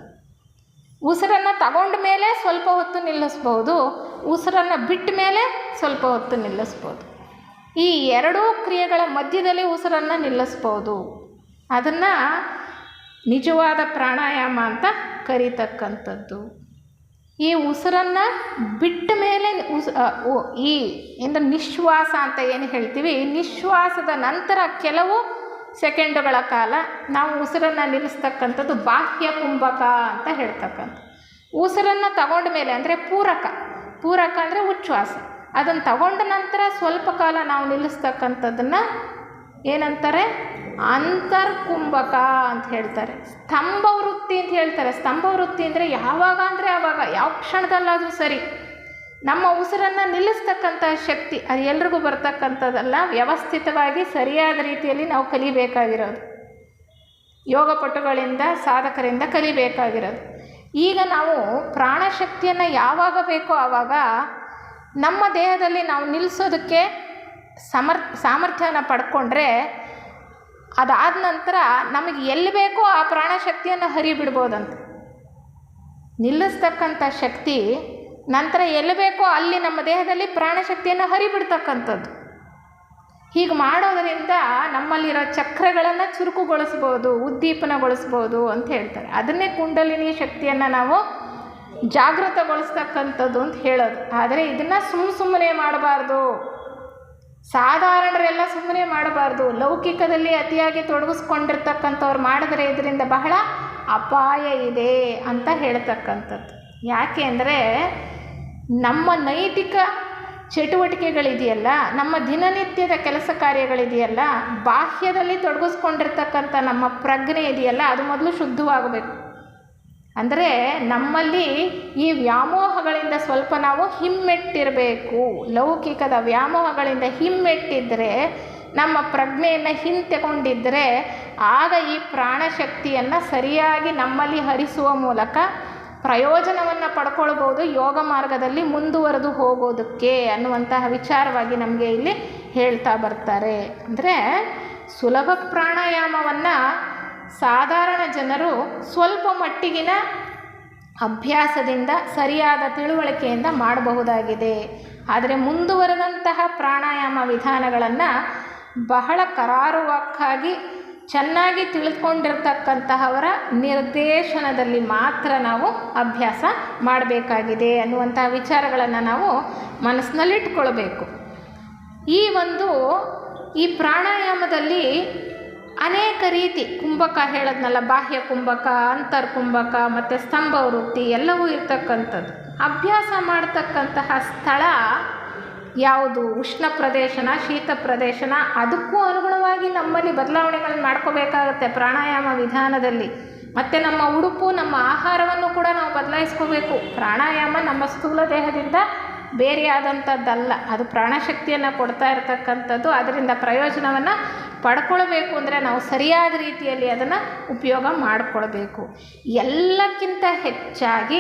ಉಸಿರನ್ನು ತಗೊಂಡ ಮೇಲೆ ಸ್ವಲ್ಪ ಹೊತ್ತು ನಿಲ್ಲಿಸ್ಬೋದು, ಉಸಿರನ್ನು ಬಿಟ್ಟ ಮೇಲೆ ಸ್ವಲ್ಪ ಹೊತ್ತು ನಿಲ್ಲಿಸ್ಬೋದು. ಈ 2 ಕ್ರಿಯೆಗಳ ಮಧ್ಯದಲ್ಲಿ ಉಸಿರನ್ನು ನಿಲ್ಲಿಸ್ಬೋದು. ಅದನ್ನು ನಿಜವಾದ ಪ್ರಾಣಾಯಾಮ ಅಂತ ಕರೀತಕ್ಕಂಥದ್ದು. ಈ ಉಸಿರನ್ನು ಬಿಟ್ಟ ಮೇಲೆ ನಿಶ್ವಾಸ ಅಂತ ಏನು ಹೇಳ್ತೀವಿ, ನಿಶ್ವಾಸದ ನಂತರ ಕೆಲವು ಸೆಕೆಂಡುಗಳ ಕಾಲ ನಾವು ಉಸಿರನ್ನು ನಿಲ್ಲಿಸ್ತಕ್ಕಂಥದ್ದು ಬಾಹ್ಯ ಕುಂಭಕ ಅಂತ ಹೇಳ್ತಕ್ಕಂಥ. ಉಸಿರನ್ನು ತಗೊಂಡ ಮೇಲೆ ಅಂದರೆ ಪೂರಕ ಅಂದರೆ ಉಚ್ಛ್ವಾಸ. ಅದನ್ನು ತಗೊಂಡ ನಂತರ ಸ್ವಲ್ಪ ಕಾಲ ನಾವು ನಿಲ್ಲಿಸ್ತಕ್ಕಂಥದ್ದನ್ನು ಏನಂತಾರೆ, ಅಂತರ್ಕುಂಭಕ ಅಂತ ಹೇಳ್ತಾರೆ. ಸ್ತಂಭ ವೃತ್ತಿ ಅಂತ ಹೇಳ್ತಾರೆ. ಸ್ತಂಭ ವೃತ್ತಿ ಅಂದರೆ ಯಾವಾಗ ಅಂದರೆ ಆವಾಗ, ಯಾವ ಕ್ಷಣದಲ್ಲಾದರೂ ಸರಿ ನಮ್ಮ ಉಸಿರನ್ನು ನಿಲ್ಲಿಸ್ತಕ್ಕಂಥ ಶಕ್ತಿ ಅದು ಎಲ್ರಿಗೂ ಬರ್ತಕ್ಕಂಥದ್ದಲ್ಲ. ವ್ಯವಸ್ಥಿತವಾಗಿ ಸರಿಯಾದ ರೀತಿಯಲ್ಲಿ ನಾವು ಕಲಿಬೇಕಾಗಿರೋದು, ಯೋಗಪಟುಗಳಿಂದ ಸಾಧಕರಿಂದ ಕಲಿಬೇಕಾಗಿರೋದು. ಈಗ ನಾವು ಪ್ರಾಣಶಕ್ತಿಯನ್ನು ಯಾವಾಗ ಬೇಕೋ ಆವಾಗ ನಮ್ಮ ದೇಹದಲ್ಲಿ ನಾವು ನಿಲ್ಲಿಸೋದಕ್ಕೆ ಸಾಮರ್ಥ್ಯನ ಪಡ್ಕೊಂಡ್ರೆ ಅದಾದ ನಂತರ ನಮಗೆ ಎಲ್ಲಿ ಬೇಕೋ ಆ ಪ್ರಾಣಶಕ್ತಿಯನ್ನು ಹರಿಬಿಡ್ಬೋದಂತ. ನಿಲ್ಲಿಸ್ತಕ್ಕಂಥ ಶಕ್ತಿ ನಂತರ ಎಲ್ಲಿ ಬೇಕೋ ಅಲ್ಲಿ ನಮ್ಮ ದೇಹದಲ್ಲಿ ಪ್ರಾಣಶಕ್ತಿಯನ್ನು ಹರಿಬಿಡ್ತಕ್ಕಂಥದ್ದು. ಹೀಗೆ ಮಾಡೋದರಿಂದ ನಮ್ಮಲ್ಲಿರೋ ಚಕ್ರಗಳನ್ನು ಚುರುಕುಗೊಳಿಸ್ಬೋದು, ಉದ್ದೀಪನಗೊಳಿಸ್ಬೋದು ಅಂತ ಹೇಳ್ತಾರೆ. ಅದನ್ನೇ ಕುಂಡಲಿನಿ ಶಕ್ತಿಯನ್ನು ನಾವು ಜಾಗೃತಗೊಳಿಸ್ತಕ್ಕಂಥದ್ದು ಅಂತ ಹೇಳೋದು. ಆದರೆ ಇದನ್ನು ಸುಮ್ಮನೆ ಮಾಡಬಾರ್ದು. ಸಾಧಾರಣರೆಲ್ಲ ಸುಮ್ಮನೆ ಮಾಡಬಾರ್ದು. ಲೌಕಿಕದಲ್ಲಿ ಅತಿಯಾಗಿ ತೊಡಗಿಸ್ಕೊಂಡಿರ್ತಕ್ಕಂಥವ್ರು ಮಾಡಿದರೆ ಇದರಿಂದ ಬಹಳ ಅಪಾಯ ಇದೆ ಅಂತ ಹೇಳ್ತಕ್ಕಂಥದ್ದು. ಯಾಕೆ ಅಂದರೆ ನಮ್ಮ ನೈತಿಕ ಚಟುವಟಿಕೆಗಳಿದೆಯಲ್ಲ, ನಮ್ಮ ದಿನನಿತ್ಯದ ಕೆಲಸ ಕಾರ್ಯಗಳಿದೆಯಲ್ಲ, ಬಾಹ್ಯದಲ್ಲಿ ತೊಡಗಿಸ್ಕೊಂಡಿರ್ತಕ್ಕಂಥ ನಮ್ಮ ಪ್ರಜ್ಞೆ ಇದೆಯಲ್ಲ, ಅದು ಮೊದಲು ಶುದ್ಧವಾಗಬೇಕು. ಅಂದರೆ ನಮ್ಮಲ್ಲಿ ಈ ವ್ಯಾಮೋಹಗಳಿಂದ ಸ್ವಲ್ಪ ನಾವು ಹಿಮ್ಮೆಟ್ಟಿರಬೇಕು. ಲೌಕಿಕದ ವ್ಯಾಮೋಹಗಳಿಂದ ಹಿಮ್ಮೆಟ್ಟಿದ್ದರೆ, ನಮ್ಮ ಪ್ರಜ್ಞೆಯನ್ನು ಹಿಂತೆಕೊಂಡಿದ್ದರೆ ಆಗ ಈ ಪ್ರಾಣಶಕ್ತಿಯನ್ನು ಸರಿಯಾಗಿ ನಮ್ಮಲ್ಲಿ ಹರಿಸುವ ಮೂಲಕ ಪ್ರಯೋಜನವನ್ನು ಪಡ್ಕೊಳ್ಬೋದು ಯೋಗ ಮಾರ್ಗದಲ್ಲಿ ಮುಂದುವರೆದು ಹೋಗೋದಕ್ಕೆ ಅನ್ನುವಂತಹ ವಿಚಾರವಾಗಿ ನಮಗೆ ಇಲ್ಲಿ ಹೇಳ್ತಾ ಬರ್ತಾರೆ. ಅಂದರೆ ಸುಲಭ ಪ್ರಾಣಾಯಾಮವನ್ನು ಸಾಧಾರಣ ಜನರು ಸ್ವಲ್ಪ ಮಟ್ಟಿಗಿನ ಅಭ್ಯಾಸದಿಂದ ಸರಿಯಾದ ತಿಳುವಳಿಕೆಯಿಂದ ಮಾಡಬಹುದಾಗಿದೆ. ಆದರೆ ಮುಂದುವರೆದಂತಹ ಪ್ರಾಣಾಯಾಮ ವಿಧಾನಗಳನ್ನು ಬಹಳ ಕರಾರುವಾಕ್ಕಾಗಿ ಚೆನ್ನಾಗಿ ತಿಳಿದುಕೊಂಡಿರ್ತಕ್ಕಂತಹವರ ನಿರ್ದೇಶನದಲ್ಲಿ ಮಾತ್ರ ನಾವು ಅಭ್ಯಾಸ ಮಾಡಬೇಕಾಗಿದೆ ಅನ್ನುವಂತಹ ವಿಚಾರಗಳನ್ನು ನಾವು ಮನಸ್ಸಿನಲ್ಲಿಟ್ಕೊಳ್ಬೇಕು. ಈ ಪ್ರಾಣಾಯಾಮದಲ್ಲಿ ಅನೇಕ ರೀತಿ ಕುಂಭಕ ಹೇಳದ್ನಲ್ಲ, ಬಾಹ್ಯ ಕುಂಭಕ, ಅಂತರ್ಕುಂಭಕ ಮತ್ತು ಸ್ತಂಭ ವೃತ್ತಿ ಎಲ್ಲವೂ ಇರ್ತಕ್ಕಂಥದ್ದು. ಅಭ್ಯಾಸ ಮಾಡ್ತಕ್ಕಂತಹ ಸ್ಥಳ ಯಾವುದು ಉಷ್ಣ ಪ್ರದೇಶನ ಶೀತ ಪ್ರದೇಶನ, ಅದಕ್ಕೂ ಅನುಗುಣವಾಗಿ ನಮ್ಮಲ್ಲಿ ಬದಲಾವಣೆಗಳನ್ನು ಮಾಡ್ಕೋಬೇಕಾಗತ್ತೆ ಪ್ರಾಣಾಯಾಮ ವಿಧಾನದಲ್ಲಿ. ಮತ್ತು ನಮ್ಮ ಉಡುಪು, ನಮ್ಮ ಆಹಾರವನ್ನು ಕೂಡ ನಾವು ಬದಲಾಯಿಸ್ಕೋಬೇಕು. ಪ್ರಾಣಾಯಾಮ ನಮ್ಮ ಸ್ಥೂಲ ದೇಹದಿಂದ ಬೇರೆಯಾದಂಥದ್ದಲ್ಲ, ಅದು ಪ್ರಾಣಶಕ್ತಿಯನ್ನು ಕೊಡ್ತಾ ಇರತಕ್ಕಂಥದ್ದು. ಅದರಿಂದ ಪ್ರಯೋಜನವನ್ನು ಪಡ್ಕೊಳ್ಬೇಕು ಅಂದರೆ ನಾವು ಸರಿಯಾದ ರೀತಿಯಲ್ಲಿ ಅದನ್ನು ಉಪಯೋಗ ಮಾಡಿಕೊಳ್ಬೇಕು. ಎಲ್ಲಕ್ಕಿಂತ ಹೆಚ್ಚಾಗಿ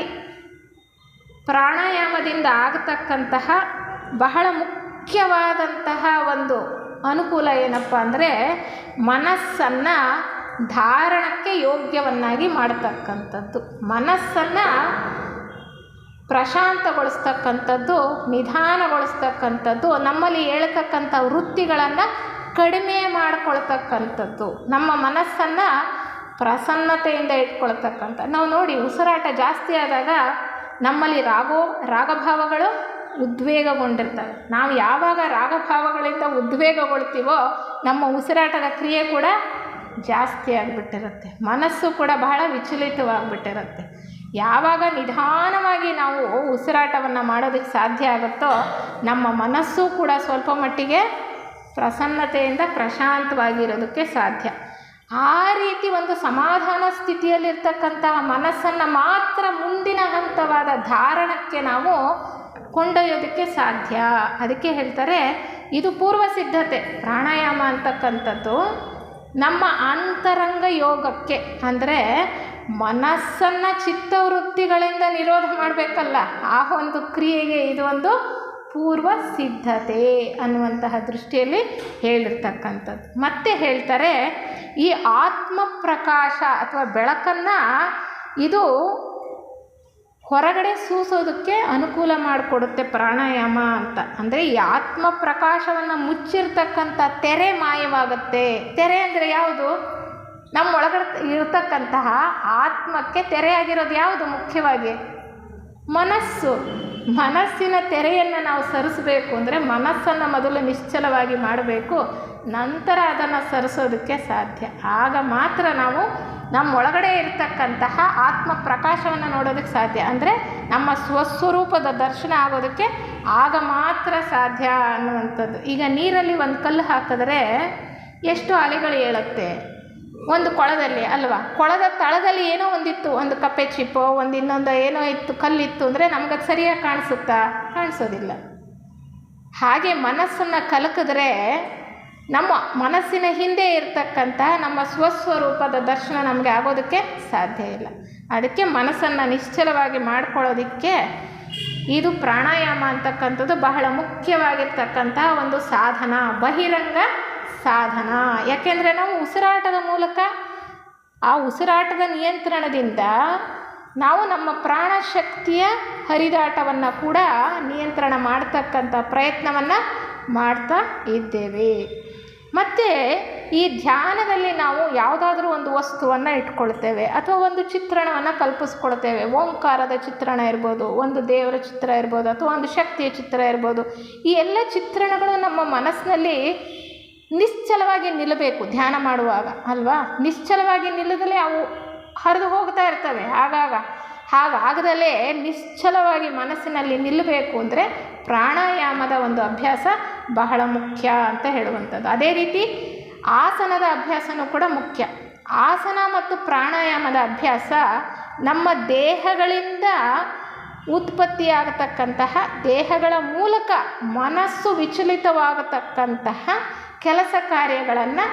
ಪ್ರಾಣಾಯಾಮದಿಂದ ಆಗತಕ್ಕಂತಹ ಬಹಳ ಮುಖ್ಯವಾದಂತಹ ಒಂದು ಅನುಕೂಲ ಏನಪ್ಪ ಅಂದರೆ ಮನಸ್ಸನ್ನು ಧಾರಣಕ್ಕೆ ಯೋಗ್ಯವನ್ನಾಗಿ ಮಾಡತಕ್ಕಂಥದ್ದು, ಮನಸ್ಸನ್ನು ಪ್ರಶಾಂತಗೊಳಿಸ್ತಕ್ಕಂಥದ್ದು, ನಿಧಾನಗೊಳಿಸ್ತಕ್ಕಂಥದ್ದು, ನಮ್ಮಲ್ಲಿ ಹೇಳ್ತಕ್ಕಂಥ ವೃತ್ತಿಗಳನ್ನು ಕಡಿಮೆ ಮಾಡಿಕೊಳ್ತಕ್ಕಂಥದ್ದು, ನಮ್ಮ ಮನಸ್ಸನ್ನು ಪ್ರಸನ್ನತೆಯಿಂದ ಇಟ್ಕೊಳ್ತಕ್ಕಂಥ. ನಾವು ನೋಡಿ, ಉಸಿರಾಟ ಜಾಸ್ತಿ ಆದಾಗ ನಮ್ಮಲ್ಲಿ ರಾಗಭಾವಗಳು ಉದ್ವೇಗಗೊಂಡಿರ್ತವೆ. ನಾವು ಯಾವಾಗ ರಾಗಭಾವಗಳಿಂದ ಉದ್ವೇಗಗೊಳ್ತೀವೋ ನಮ್ಮ ಉಸಿರಾಟದ ಕ್ರಿಯೆ ಕೂಡ ಜಾಸ್ತಿ ಆಗಿಬಿಟ್ಟಿರುತ್ತೆ, ಮನಸ್ಸು ಕೂಡ ಬಹಳ ವಿಚಲಿತವಾಗಿಬಿಟ್ಟಿರುತ್ತೆ. ಯಾವಾಗ ನಿಧಾನವಾಗಿ ನಾವು ಉಸಿರಾಟವನ್ನು ಮಾಡೋದಕ್ಕೆ ಸಾಧ್ಯ ಆಗುತ್ತೋ ನಮ್ಮ ಮನಸ್ಸು ಕೂಡ ಸ್ವಲ್ಪ ಮಟ್ಟಿಗೆ ಪ್ರಸನ್ನತೆಯಿಂದ ಪ್ರಶಾಂತವಾಗಿರೋದಕ್ಕೆ ಸಾಧ್ಯ. ಆ ರೀತಿ ಒಂದು ಸಮಾಧಾನ ಸ್ಥಿತಿಯಲ್ಲಿರ್ತಕ್ಕಂತಹ ಮನಸ್ಸನ್ನು ಮಾತ್ರ ಮುಂದಿನ ಹಂತವಾದ ಧಾರಣಕ್ಕೆ ನಾವು ಕೊಂಡೊಯ್ಯೋದಕ್ಕೆ ಸಾಧ್ಯ. ಅದಕ್ಕೆ ಹೇಳ್ತಾರೆ ಇದು ಪೂರ್ವ ಸಿದ್ಧತೆ. ಪ್ರಾಣಾಯಾಮ ಅಂತಕ್ಕಂಥದ್ದು ನಮ್ಮ ಅಂತರಂಗ ಯೋಗಕ್ಕೆ, ಅಂದರೆ ಮನಸ್ಸನ್ನು ಚಿತ್ತವೃತ್ತಿಗಳಿಂದ ನಿರೋಧ ಮಾಡಬೇಕಲ್ಲ, ಆ ಒಂದು ಕ್ರಿಯೆಗೆ ಇದು ಒಂದು ಪೂರ್ವ ಸಿದ್ಧತೆ ಅನ್ನುವಂತಹ ದೃಷ್ಟಿಯಲ್ಲಿ ಹೇಳಿರ್ತಕ್ಕಂಥದ್ದು. ಮತ್ತೆ ಹೇಳ್ತಾರೆ ಈ ಆತ್ಮ ಪ್ರಕಾಶ ಅಥವಾ ಬೆಳಕನ್ನು ಇದು ಹೊರಗಡೆ ಸೂಸೋದಕ್ಕೆ ಅನುಕೂಲ ಮಾಡಿಕೊಡುತ್ತೆ ಪ್ರಾಣಾಯಾಮ ಅಂತ. ಅಂದರೆ ಈ ಆತ್ಮ ಪ್ರಕಾಶವನ್ನು ಮುಚ್ಚಿರ್ತಕ್ಕಂಥ ತೆರೆ ಮಾಯವಾಗುತ್ತೆ. ತೆರೆ ಅಂದರೆ ಯಾವುದು? ನಮ್ಮ ಒಳಗಡೆ ಇರತಕ್ಕಂತಹ ಆತ್ಮಕ್ಕೆ ತೆರೆಯಾಗಿರೋದು ಯಾವುದು? ಮುಖ್ಯವಾಗಿ ಮನಸ್ಸು. ಮನಸ್ಸಿನ ತೆರೆಯನ್ನು ನಾವು ಸರಿಸಬೇಕು ಅಂದರೆ ಮನಸ್ಸನ್ನು ಮೊದಲು ನಿಶ್ಚಲವಾಗಿ ಮಾಡಬೇಕು, ನಂತರ ಅದನ್ನು ಸರಿಸೋದಕ್ಕೆ ಸಾಧ್ಯ. ಆಗ ಮಾತ್ರ ನಾವು ನಮ್ಮ ಒಳಗಡೆ ಇರತಕ್ಕಂತಹ ಆತ್ಮ ಪ್ರಕಾಶವನ್ನು ನೋಡೋದಕ್ಕೆ ಸಾಧ್ಯ. ಅಂದರೆ ನಮ್ಮ ಸ್ವಸ್ವರೂಪದ ದರ್ಶನ ಆಗೋದಕ್ಕೆ ಆಗ ಮಾತ್ರ ಸಾಧ್ಯ ಅನ್ನುವಂಥದ್ದು. ಈಗ ನೀರಲ್ಲಿ ಒಂದು ಕಲ್ಲು ಹಾಕಿದ್ರೆ ಎಷ್ಟು ಅಲೆಗಳು ಏಳುತ್ತೆ ಒಂದು ಕೊಳದಲ್ಲಿ ಅಲ್ವಾ? ಕೊಳದ ತಳದಲ್ಲಿ ಏನೋ ಒಂದಿತ್ತು, ಒಂದು ಕಪ್ಪೆ ಚಿಪ್ಪೋ ಒಂದು ಇನ್ನೊಂದು ಏನೋ ಇತ್ತು, ಕಲ್ಲಿತ್ತು ಅಂದರೆ ನಮ್ಗದು ಸರಿಯಾಗಿ ಕಾಣಿಸುತ್ತಾ? ಕಾಣಿಸೋದಿಲ್ಲ. ಹಾಗೆ ಮನಸ್ಸನ್ನು ಕಲಕಿದ್ರೆ ನಮ್ಮ ಮನಸ್ಸಿನ ಹಿಂದೆ ಇರತಕ್ಕಂಥ ನಮ್ಮ ಸ್ವಸ್ವರೂಪದ ದರ್ಶನ ನಮಗೆ ಆಗೋದಕ್ಕೆ ಸಾಧ್ಯ ಇಲ್ಲ. ಅದಕ್ಕೆ ಮನಸ್ಸನ್ನು ನಿಶ್ಚಲವಾಗಿ ಮಾಡ್ಕೊಳ್ಳೋದಕ್ಕೆ ಇದು ಪ್ರಾಣಾಯಾಮ ಅಂತಕ್ಕಂಥದ್ದು ಬಹಳ ಮುಖ್ಯವಾಗಿರ್ತಕ್ಕಂಥ ಒಂದು ಸಾಧನ, ಬಹಿರಂಗ ಸಾಧನ. ಯಾಕೆಂದರೆ ನಾವು ಉಸಿರಾಟದ ಮೂಲಕ, ಆ ಉಸಿರಾಟದ ನಿಯಂತ್ರಣದಿಂದ ನಾವು ನಮ್ಮ ಪ್ರಾಣಶಕ್ತಿಯ ಹರಿದಾಟವನ್ನು ಕೂಡ ನಿಯಂತ್ರಣ ಮಾಡ್ತಕ್ಕಂಥ ಪ್ರಯತ್ನವನ್ನು ಮಾಡ್ತಾ ಇದ್ದೇವೆ. ಮತ್ತು ಈ ಧ್ಯಾನದಲ್ಲಿ ನಾವು ಯಾವುದಾದ್ರೂ ಒಂದು ವಸ್ತುವನ್ನು ಇಟ್ಕೊಳ್ತೇವೆ ಅಥವಾ ಒಂದು ಚಿತ್ರಣವನ್ನು ಕಲ್ಪಿಸ್ಕೊಳ್ತೇವೆ. ಓಂಕಾರದ ಚಿತ್ರಣ ಇರ್ಬೋದು, ಒಂದು ದೇವರ ಚಿತ್ರ ಇರ್ಬೋದು, ಅಥವಾ ಒಂದು ಶಕ್ತಿಯ ಚಿತ್ರ ಇರ್ಬೋದು. ಈ ಎಲ್ಲ ಚಿತ್ರಣಗಳು ನಮ್ಮ ಮನಸ್ಸಿನಲ್ಲಿ ನಿಶ್ಚಲವಾಗಿ ನಿಲ್ಲಬೇಕು ಧ್ಯಾನ ಮಾಡುವಾಗ ಅಲ್ವಾ? ನಿಶ್ಚಲವಾಗಿ ನಿಲ್ಲದಲೇ ಅವು ಹರಿದು ಹೋಗ್ತಾ ಇರ್ತವೆ. ಹಾಗಾಗದಲೇ ನಿಶ್ಚಲವಾಗಿ ಮನಸ್ಸಿನಲ್ಲಿ ನಿಲ್ಲಬೇಕು ಅಂದರೆ ಪ್ರಾಣಾಯಾಮದ ಒಂದು ಅಭ್ಯಾಸ ಬಹಳ ಮುಖ್ಯ ಅಂತ ಹೇಳುವಂಥದ್ದು. ಅದೇ ರೀತಿ ಆಸನದ ಅಭ್ಯಾಸನೂ ಕೂಡ ಮುಖ್ಯ. ಆಸನ ಮತ್ತು ಪ್ರಾಣಾಯಾಮದ ಅಭ್ಯಾಸ ನಮ್ಮ ದೇಹಗಳಿಂದ ಉತ್ಪತ್ತಿಯಾಗತಕ್ಕಂತಹ, ದೇಹಗಳ ಮೂಲಕ ಮನಸ್ಸು ವಿಚಲಿತವಾಗತಕ್ಕಂತಹ ಕೆಲಸ ಕಾರ್ಯಗಳನ್ನು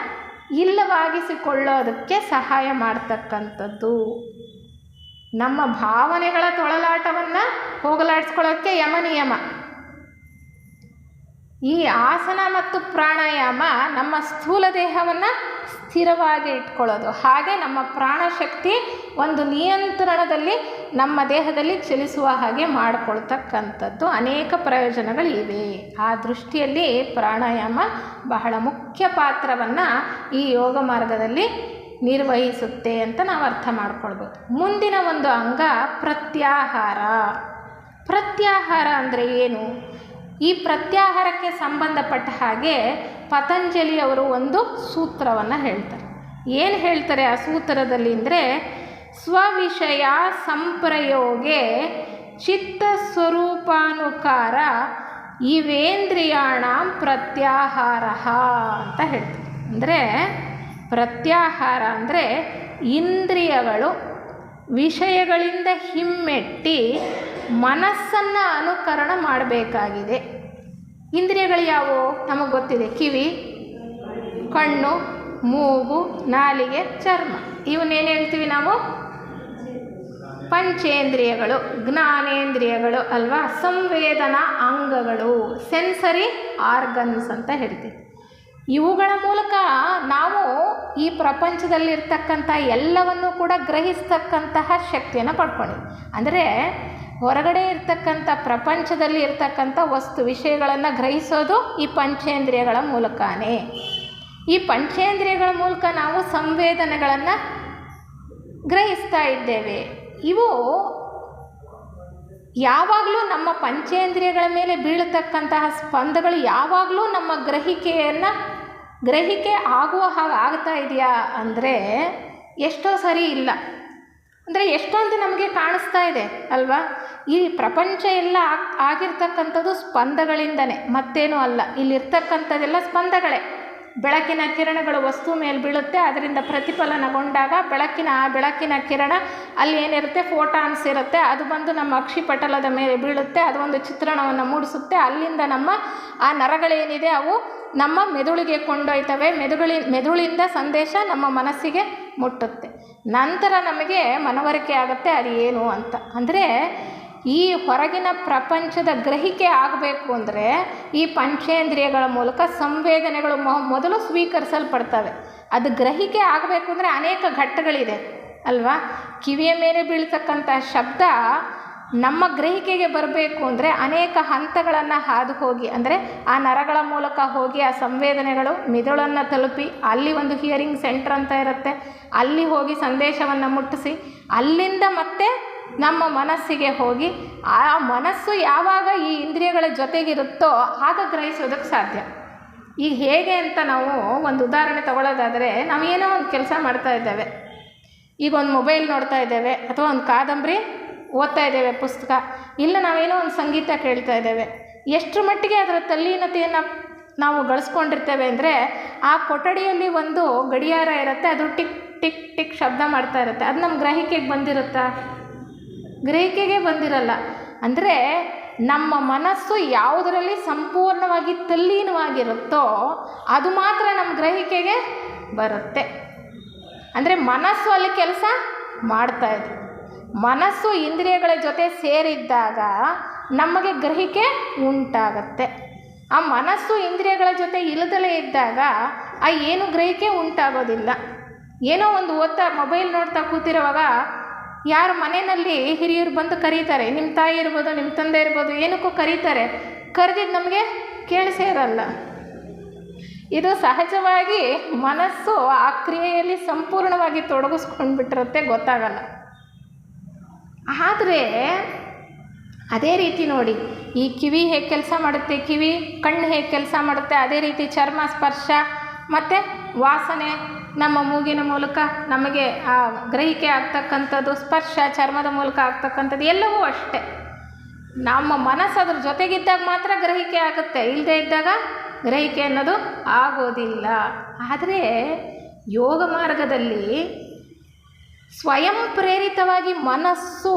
ಇಲ್ಲವಾಗಿಸಿಕೊಳ್ಳೋದಕ್ಕೆ ಸಹಾಯ ಮಾಡ್ತಕ್ಕಂಥದ್ದು. ನಮ್ಮ ಭಾವನೆಗಳ ತೊಳಲಾಟವನ್ನು ಹೋಗಲಾಡಿಸ್ಕೊಳ್ಳೋಕ್ಕೆ ಯಮನಿಯಮ. ಈ ಆಸನ ಮತ್ತು ಪ್ರಾಣಾಯಾಮ ನಮ್ಮ ಸ್ಥೂಲ ದೇಹವನ್ನು ಸ್ಥಿರವಾಗಿ ಇಟ್ಕೊಳ್ಳೋದು, ಹಾಗೆ ನಮ್ಮ ಪ್ರಾಣಶಕ್ತಿ ಒಂದು ನಿಯಂತ್ರಣದಲ್ಲಿ ನಮ್ಮ ದೇಹದಲ್ಲಿ ಚಲಿಸುವ ಹಾಗೆ ಮಾಡಿಕೊಳ್ತಕ್ಕಂಥದ್ದು ಅನೇಕ ಪ್ರಯೋಜನಗಳಿವೆ. ಆ ದೃಷ್ಟಿಯಲ್ಲಿ ಪ್ರಾಣಾಯಾಮ ಬಹಳ ಮುಖ್ಯ ಪಾತ್ರವನ್ನು ಈ ಯೋಗ ಮಾರ್ಗದಲ್ಲಿ ನಿರ್ವಹಿಸುತ್ತೆ ಅಂತ ನಾವು ಅರ್ಥ ಮಾಡ್ಕೊಳ್ಬೋದು. ಮುಂದಿನ ಒಂದು ಅಂಗ ಪ್ರತ್ಯಾಹಾರ. ಪ್ರತ್ಯಾಹಾರ ಅಂದರೆ ಏನು? ಈ ಪ್ರತ್ಯಾಹಾರಕ್ಕೆ ಸಂಬಂಧಪಟ್ಟ ಹಾಗೆ ಪತಂಜಲಿಯವರು ಒಂದು ಸೂತ್ರವನ್ನು ಹೇಳ್ತಾರೆ. ಏನು ಹೇಳ್ತಾರೆ ಆ ಸೂತ್ರದಲ್ಲಿ ಅಂದರೆ, ಸ್ವವಿಷಯ ಸಂಪ್ರಯೋಗೆ ಚಿತ್ತ ಸ್ವರೂಪಾನುಕಾರ ಇವೇಂದ್ರಿಯಾಣ ಪ್ರತ್ಯಾಹಾರ ಅಂತ ಹೇಳ್ತೀವಿ. ಅಂದರೆ ಪ್ರತ್ಯಾಹಾರ ಅಂದರೆ ಇಂದ್ರಿಯಗಳು ವಿಷಯಗಳಿಂದ ಹಿಮ್ಮೆಟ್ಟಿ ಮನಸ್ಸನ್ನು ಅನುಕರಣ ಮಾಡಬೇಕಾಗಿದೆ. ಇಂದ್ರಿಯಗಳು ಯಾವುವು ನಮಗೆ ಗೊತ್ತಿದೆ. ಕಿವಿ, ಕಣ್ಣು, ಮೂಗು, ನಾಲಿಗೆ, ಚರ್ಮ. ಇವನ್ನೇನು ಹೇಳ್ತೀವಿ ನಾವು? ಪಂಚೇಂದ್ರಿಯಗಳು, ಜ್ಞಾನೇಂದ್ರಿಯಗಳು ಅಲ್ವಾ. ಸಂವೇದನಾ ಅಂಗಗಳು, ಸೆನ್ಸರಿ ಆರ್ಗನ್ಸ್ ಅಂತ ಹೇಳ್ತೀವಿ. ಇವುಗಳ ಮೂಲಕ ನಾವು ಈ ಪ್ರಪಂಚದಲ್ಲಿರ್ತಕ್ಕಂಥ ಎಲ್ಲವನ್ನೂ ಕೂಡ ಗ್ರಹಿಸ್ತಕ್ಕಂತಹ ಶಕ್ತಿಯನ್ನು ಪಡ್ಕೊಂಡಿವಿ. ಅಂದರೆ ಹೊರಗಡೆ ಇರ್ತಕ್ಕಂಥ ಪ್ರಪಂಚದಲ್ಲಿ ಇರ್ತಕ್ಕಂಥ ವಸ್ತು ವಿಷಯಗಳನ್ನು ಗ್ರಹಿಸೋದು ಈ ಪಂಚೇಂದ್ರಿಯಗಳ ಮೂಲಕನೇ. ಈ ಪಂಚೇಂದ್ರಿಯಗಳ ಮೂಲಕ ನಾವು ಸಂವೇದನೆಗಳನ್ನು ಗ್ರಹಿಸ್ತಾ ಇದ್ದೇವೆ. ಇವು ಯಾವಾಗಲೂ ನಮ್ಮ ಪಂಚೇಂದ್ರಿಯಗಳ ಮೇಲೆ ಬೀಳತಕ್ಕಂತಹ ಸ್ಪಂದಗಳು ಯಾವಾಗಲೂ ನಮ್ಮ ಗ್ರಹಿಕೆ ಆಗುವ ಹಾಗೆ ಆಗ್ತಾ ಇದೆಯಾ ಅಂದರೆ ಎಷ್ಟೋ ಸರಿ ಇಲ್ಲ. ಅಂದರೆ ಎಷ್ಟೊಂದು ನಮಗೆ ಕಾಣಿಸ್ತಾ ಇದೆ ಅಲ್ವಾ. ಈ ಪ್ರಪಂಚ ಎಲ್ಲ ಆಗಿರ್ತಕ್ಕಂಥದ್ದು ಸ್ಪಂದಗಳಿಂದನೇ, ಮತ್ತೇನೂ ಅಲ್ಲ. ಇಲ್ಲಿರ್ತಕ್ಕಂಥದ್ದೆಲ್ಲ ಸ್ಪಂದಗಳೇ. ಬೆಳಕಿನ ಕಿರಣಗಳು ವಸ್ತು ಮೇಲೆ ಬೀಳುತ್ತೆ, ಅದರಿಂದ ಪ್ರತಿಫಲನಗೊಂಡಾಗ ಬೆಳಕಿನ ಕಿರಣ ಅಲ್ಲಿ ಏನಿರುತ್ತೆ, ಫೋಟಾನ್ಸ್ ಇರುತ್ತೆ, ಅದು ಬಂದು ನಮ್ಮ ಅಕ್ಷಿಪಟಲದ ಮೇಲೆ ಬೀಳುತ್ತೆ, ಅದು ಒಂದು ಚಿತ್ರಣವನ್ನು ಮೂಡಿಸುತ್ತೆ. ಅಲ್ಲಿಂದ ನಮ್ಮ ಆ ನರಗಳೇನಿದೆ ಅವು ನಮ್ಮ ಮೆದುಳಿಗೆ ಕೊಂಡೊಯ್ತವೆ. ಮೆದುಳಿಂದ ಸಂದೇಶ ನಮ್ಮ ಮನಸ್ಸಿಗೆ ಮುಟ್ಟುತ್ತೆ. ನಂತರ ನಮಗೆ ಮನವರಿಕೆ ಆಗುತ್ತೆ ಅದು ಏನು ಅಂತ. ಅಂದರೆ ಈ ಹೊರಗಿನ ಪ್ರಪಂಚದ ಗ್ರಹಿಕೆ ಆಗಬೇಕು ಅಂದರೆ ಈ ಪಂಚೇಂದ್ರಿಯಗಳ ಮೂಲಕ ಸಂವೇದನೆಗಳು ಮೊದಲು ಸ್ವೀಕರಿಸಲ್ಪಡ್ತವೆ. ಅದು ಗ್ರಹಿಕೆ ಆಗಬೇಕು ಅಂದರೆ ಅನೇಕ ಘಟ್ಟಗಳಿದೆ ಅಲ್ವಾ. ಕಿವಿಯ ಮೇಲೆ ಬೀಳ್ತಕ್ಕಂಥ ಶಬ್ದ ನಮ್ಮ ಗ್ರಹಿಕೆಗೆ ಬರಬೇಕು ಅಂದರೆ ಅನೇಕ ಹಂತಗಳನ್ನು ಹಾದು ಹೋಗಿ, ಅಂದರೆ ಆ ನರಗಳ ಮೂಲಕ ಹೋಗಿ ಆ ಸಂವೇದನೆಗಳು ಮೆದುಳನ್ನು ತಲುಪಿ ಅಲ್ಲಿ ಒಂದು ಹಿಯರಿಂಗ್ ಸೆಂಟರ್ ಅಂತ ಇರುತ್ತೆ, ಅಲ್ಲಿ ಹೋಗಿ ಸಂದೇಶವನ್ನು ಮುಟ್ಟಿಸಿ ಅಲ್ಲಿಂದ ಮತ್ತೆ ನಮ್ಮ ಮನಸ್ಸಿಗೆ ಹೋಗಿ ಆ ಮನಸ್ಸು ಯಾವಾಗ ಈ ಇಂದ್ರಿಯಗಳ ಜೊತೆಗಿರುತ್ತೋ ಆಗ ಗ್ರಹಿಸೋದಕ್ಕೆ ಸಾಧ್ಯ. ಈಗ ಹೇಗೆ ಅಂತ ನಾವು ಒಂದು ಉದಾಹರಣೆ ತಗೊಳ್ಳೋದಾದರೆ, ನಾವೇನೋ ಒಂದು ಕೆಲಸ ಮಾಡ್ತಾ ಇದ್ದೇವೆ, ಈಗ ಒಂದು ಮೊಬೈಲ್ ನೋಡ್ತಾ ಇದ್ದೇವೆ ಅಥವಾ ಒಂದು ಕಾದಂಬರಿ ಓದ್ತಾ ಇದ್ದೇವೆ, ಪುಸ್ತಕ, ಇಲ್ಲ ನಾವೇನೋ ಒಂದು ಸಂಗೀತ ಕೇಳ್ತಾ ಇದ್ದೇವೆ. ಎಷ್ಟರ ಮಟ್ಟಿಗೆ ಅದರ ತಲ್ಲೀನತೆಯನ್ನು ನಾವು ಗಳಿಸ್ಕೊಂಡಿರ್ತೇವೆ ಅಂದರೆ ಆ ಕೊಠಡಿಯಲ್ಲಿ ಒಂದು ಗಡಿಯಾರ ಇರುತ್ತೆ, ಅದು ಟಿಕ್ ಟಿಕ್ ಟಿಕ್ ಶಬ್ದ ಮಾಡ್ತಾ ಇರುತ್ತೆ. ಅದು ನಮ್ಮ ಗ್ರಹಿಕೆಗೆ ಬಂದಿರುತ್ತಾ? ಗ್ರಹಿಕೆಗೆ ಬಂದಿರಲ್ಲ. ಅಂದರೆ ನಮ್ಮ ಮನಸ್ಸು ಯಾವುದರಲ್ಲಿ ಸಂಪೂರ್ಣವಾಗಿ ತಲ್ಲೀನವಾಗಿರುತ್ತೋ ಅದು ಮಾತ್ರ ನಮ್ಮ ಗ್ರಹಿಕೆಗೆ ಬರುತ್ತೆ. ಅಂದರೆ ಮನಸ್ಸು ಅಲ್ಲಿ ಕೆಲಸ ಮಾಡ್ತಾ ಇದೆ. ಮನಸ್ಸು ಇಂದ್ರಿಯಗಳ ಜೊತೆ ಸೇರಿದ್ದಾಗ ನಮಗೆ ಗ್ರಹಿಕೆ ಉಂಟಾಗತ್ತೆ. ಆ ಮನಸ್ಸು ಇಂದ್ರಿಯಗಳ ಜೊತೆ ಇಲ್ಲದಲೇ ಇದ್ದಾಗ ಆ ಏನು ಗ್ರಹಿಕೆ ಉಂಟಾಗೋದಿಲ್ಲ. ಏನೋ ಒಂದು ಮೊಬೈಲ್ ನೋಡ್ತಾ ಕೂತಿರುವಾಗ ಯಾರು ಮನೆಯಲ್ಲಿ ಹಿರಿಯರು ಬಂದು ಕರೀತಾರೆ, ನಿಮ್ಮ ತಾಯಿ ಇರ್ಬೋದು, ನಿಮ್ಮ ತಂದೆ ಇರ್ಬೋದು, ಏನಕ್ಕೂ ಕರೀತಾರೆ, ಕರೆದಿದ್ದು ನಮಗೆ ಕೇಳಿಸೇ ಇರಲ್ಲ. ಇದು ಸಹಜವಾಗಿ ಮನಸ್ಸು ಆ ಕ್ರಿಯೆಯಲ್ಲಿ ಸಂಪೂರ್ಣವಾಗಿ ತೊಡಗಿಸ್ಕೊಂಡು ಬಿಟ್ಟಿರುತ್ತೆ, ಗೊತ್ತಾಗಲ್ಲ. ಆದರೆ ಅದೇ ರೀತಿ ನೋಡಿ, ಈ ಕಿವಿ ಹೇಗೆ ಕೆಲಸ ಮಾಡುತ್ತೆ, ಕಣ್ಣು ಹೇಗೆ ಕೆಲಸ ಮಾಡುತ್ತೆ, ಅದೇ ರೀತಿ ಚರ್ಮ, ಸ್ಪರ್ಶ ಮತ್ತು ವಾಸನೆ ನಮ್ಮ ಮೂಗಿನ ಮೂಲಕ ನಮಗೆ ಆ ಗ್ರಹಿಕೆ ಆಗ್ತಕ್ಕಂಥದ್ದು, ಸ್ಪರ್ಶ ಚರ್ಮದ ಮೂಲಕ ಆಗ್ತಕ್ಕಂಥದ್ದು ಎಲ್ಲವೂ ಅಷ್ಟೇ. ನಮ್ಮ ಮನಸ್ಸು ಅದ್ರ ಜೊತೆಗಿದ್ದಾಗ ಮಾತ್ರ ಗ್ರಹಿಕೆ ಆಗುತ್ತೆ, ಇಲ್ಲದೇ ಇದ್ದಾಗ ಗ್ರಹಿಕೆ ಅನ್ನೋದು ಆಗೋದಿಲ್ಲ. ಆದರೆ ಯೋಗ ಮಾರ್ಗದಲ್ಲಿ ಸ್ವಯಂ ಪ್ರೇರಿತವಾಗಿ ಮನಸ್ಸು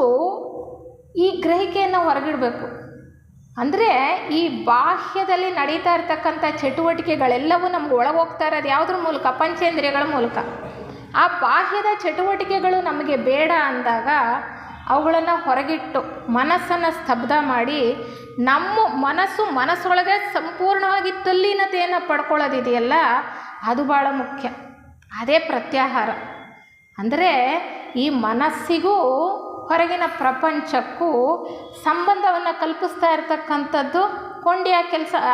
ಈ ಗ್ರಹಿಕೆಯನ್ನು ಹೊರಗಿಡಬೇಕು. ಅಂದರೆ ಈ ಬಾಹ್ಯದಲ್ಲಿ ನಡೀತಾ ಇರ್ತಕ್ಕಂಥ ಚಟುವಟಿಕೆಗಳೆಲ್ಲವೂ ನಮ್ಗೆ ಒಳಗೆ ಹೋಗ್ತಾ ಇರೋದು ಯಾವುದ್ರ ಮೂಲಕ? ಪಂಚೇಂದ್ರಿಯಗಳ ಮೂಲಕ. ಆ ಬಾಹ್ಯದ ಚಟುವಟಿಕೆಗಳು ನಮಗೆ ಬೇಡ ಅಂದಾಗ ಅವುಗಳನ್ನು ಹೊರಗಿಟ್ಟು ಮನಸ್ಸನ್ನು ಸ್ತಬ್ಧ ಮಾಡಿ ನಮ್ಮ ಮನಸ್ಸೊಳಗೆ ಸಂಪೂರ್ಣವಾಗಿ ತಲ್ಲೀನತೆಯನ್ನು ಪಡ್ಕೊಳ್ಳೋದಿದೆಯಲ್ಲ, ಅದು ಭಾಳ ಮುಖ್ಯ. ಅದೇ ಪ್ರತ್ಯಾಹಾರ. ಅಂದರೆ ಈ ಮನಸ್ಸಿಗೂ ಹೊರಗಿನ ಪ್ರಪಂಚಕ್ಕೂ ಸಂಬಂಧವನ್ನು ಕಲ್ಪಿಸ್ತಾ ಇರ್ತಕ್ಕಂಥದ್ದು ಕೊಂಡಿಯ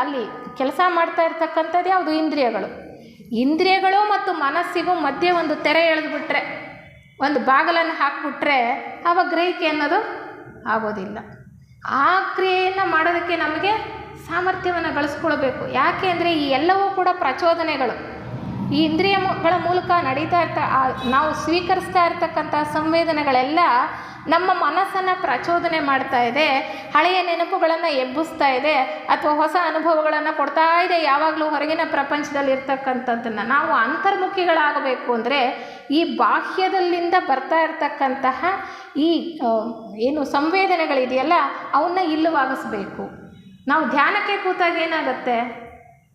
ಅಲ್ಲಿ ಕೆಲಸ ಮಾಡ್ತಾ ಇರ್ತಕ್ಕಂಥದ್ದು ಯಾವುದು? ಇಂದ್ರಿಯಗಳು ಮತ್ತು ಮನಸ್ಸಿಗೂ ಮಧ್ಯೆ ಒಂದು ತೆರೆ ಎಳೆದುಬಿಟ್ರೆ, ಒಂದು ಬಾಗಿಲನ್ನು ಹಾಕಿಬಿಟ್ರೆ ಆವಾಗ ಗ್ರಹಿಕೆ ಅನ್ನೋದು ಆಗೋದಿಲ್ಲ. ಆ ಕ್ರಿಯೆಯನ್ನು ಮಾಡೋದಕ್ಕೆ ನಮಗೆ ಸಾಮರ್ಥ್ಯವನ್ನು ಗಳಿಸ್ಕೊಳ್ಬೇಕು. ಯಾಕೆ ಅಂದರೆ ಈ ಎಲ್ಲವೂ ಕೂಡ ಪ್ರಚೋದನೆಗಳು. ಈ ಇಂದ್ರಿಯಗಳ ಮೂಲಕ ನಡೀತಾ ನಾವು ಸ್ವೀಕರಿಸ್ತಾ ಇರ್ತಕ್ಕಂಥ ಸಂವೇದನೆಗಳೆಲ್ಲ ನಮ್ಮ ಮನಸ್ಸನ್ನು ಪ್ರಚೋದನೆ ಮಾಡ್ತಾ ಇದೆ, ಹಳೆಯ ನೆನಪುಗಳನ್ನು ಎಬ್ಬಿಸ್ತಾ ಇದೆ, ಅಥವಾ ಹೊಸ ಅನುಭವಗಳನ್ನು ಕೊಡ್ತಾ ಇದೆ. ಯಾವಾಗಲೂ ಹೊರಗಿನ ಪ್ರಪಂಚದಲ್ಲಿ ಇರ್ತಕ್ಕಂಥದ್ದನ್ನು ನಾವು ಅಂತರ್ಮುಖಿಗಳಾಗಬೇಕು ಅಂದರೆ ಈ ಬಾಹ್ಯದಲ್ಲಿಂದ ಬರ್ತಾ ಇರ್ತಕ್ಕಂತಹ ಈ ಏನು ಸಂವೇದನೆಗಳಿದೆಯಲ್ಲ ಅವನ್ನ ಇಲ್ಲವಾಗಿಸ್ಬೇಕು. ನಾವು ಧ್ಯಾನಕ್ಕೆ ಕೂತಾಗ ಏನಾಗುತ್ತೆ,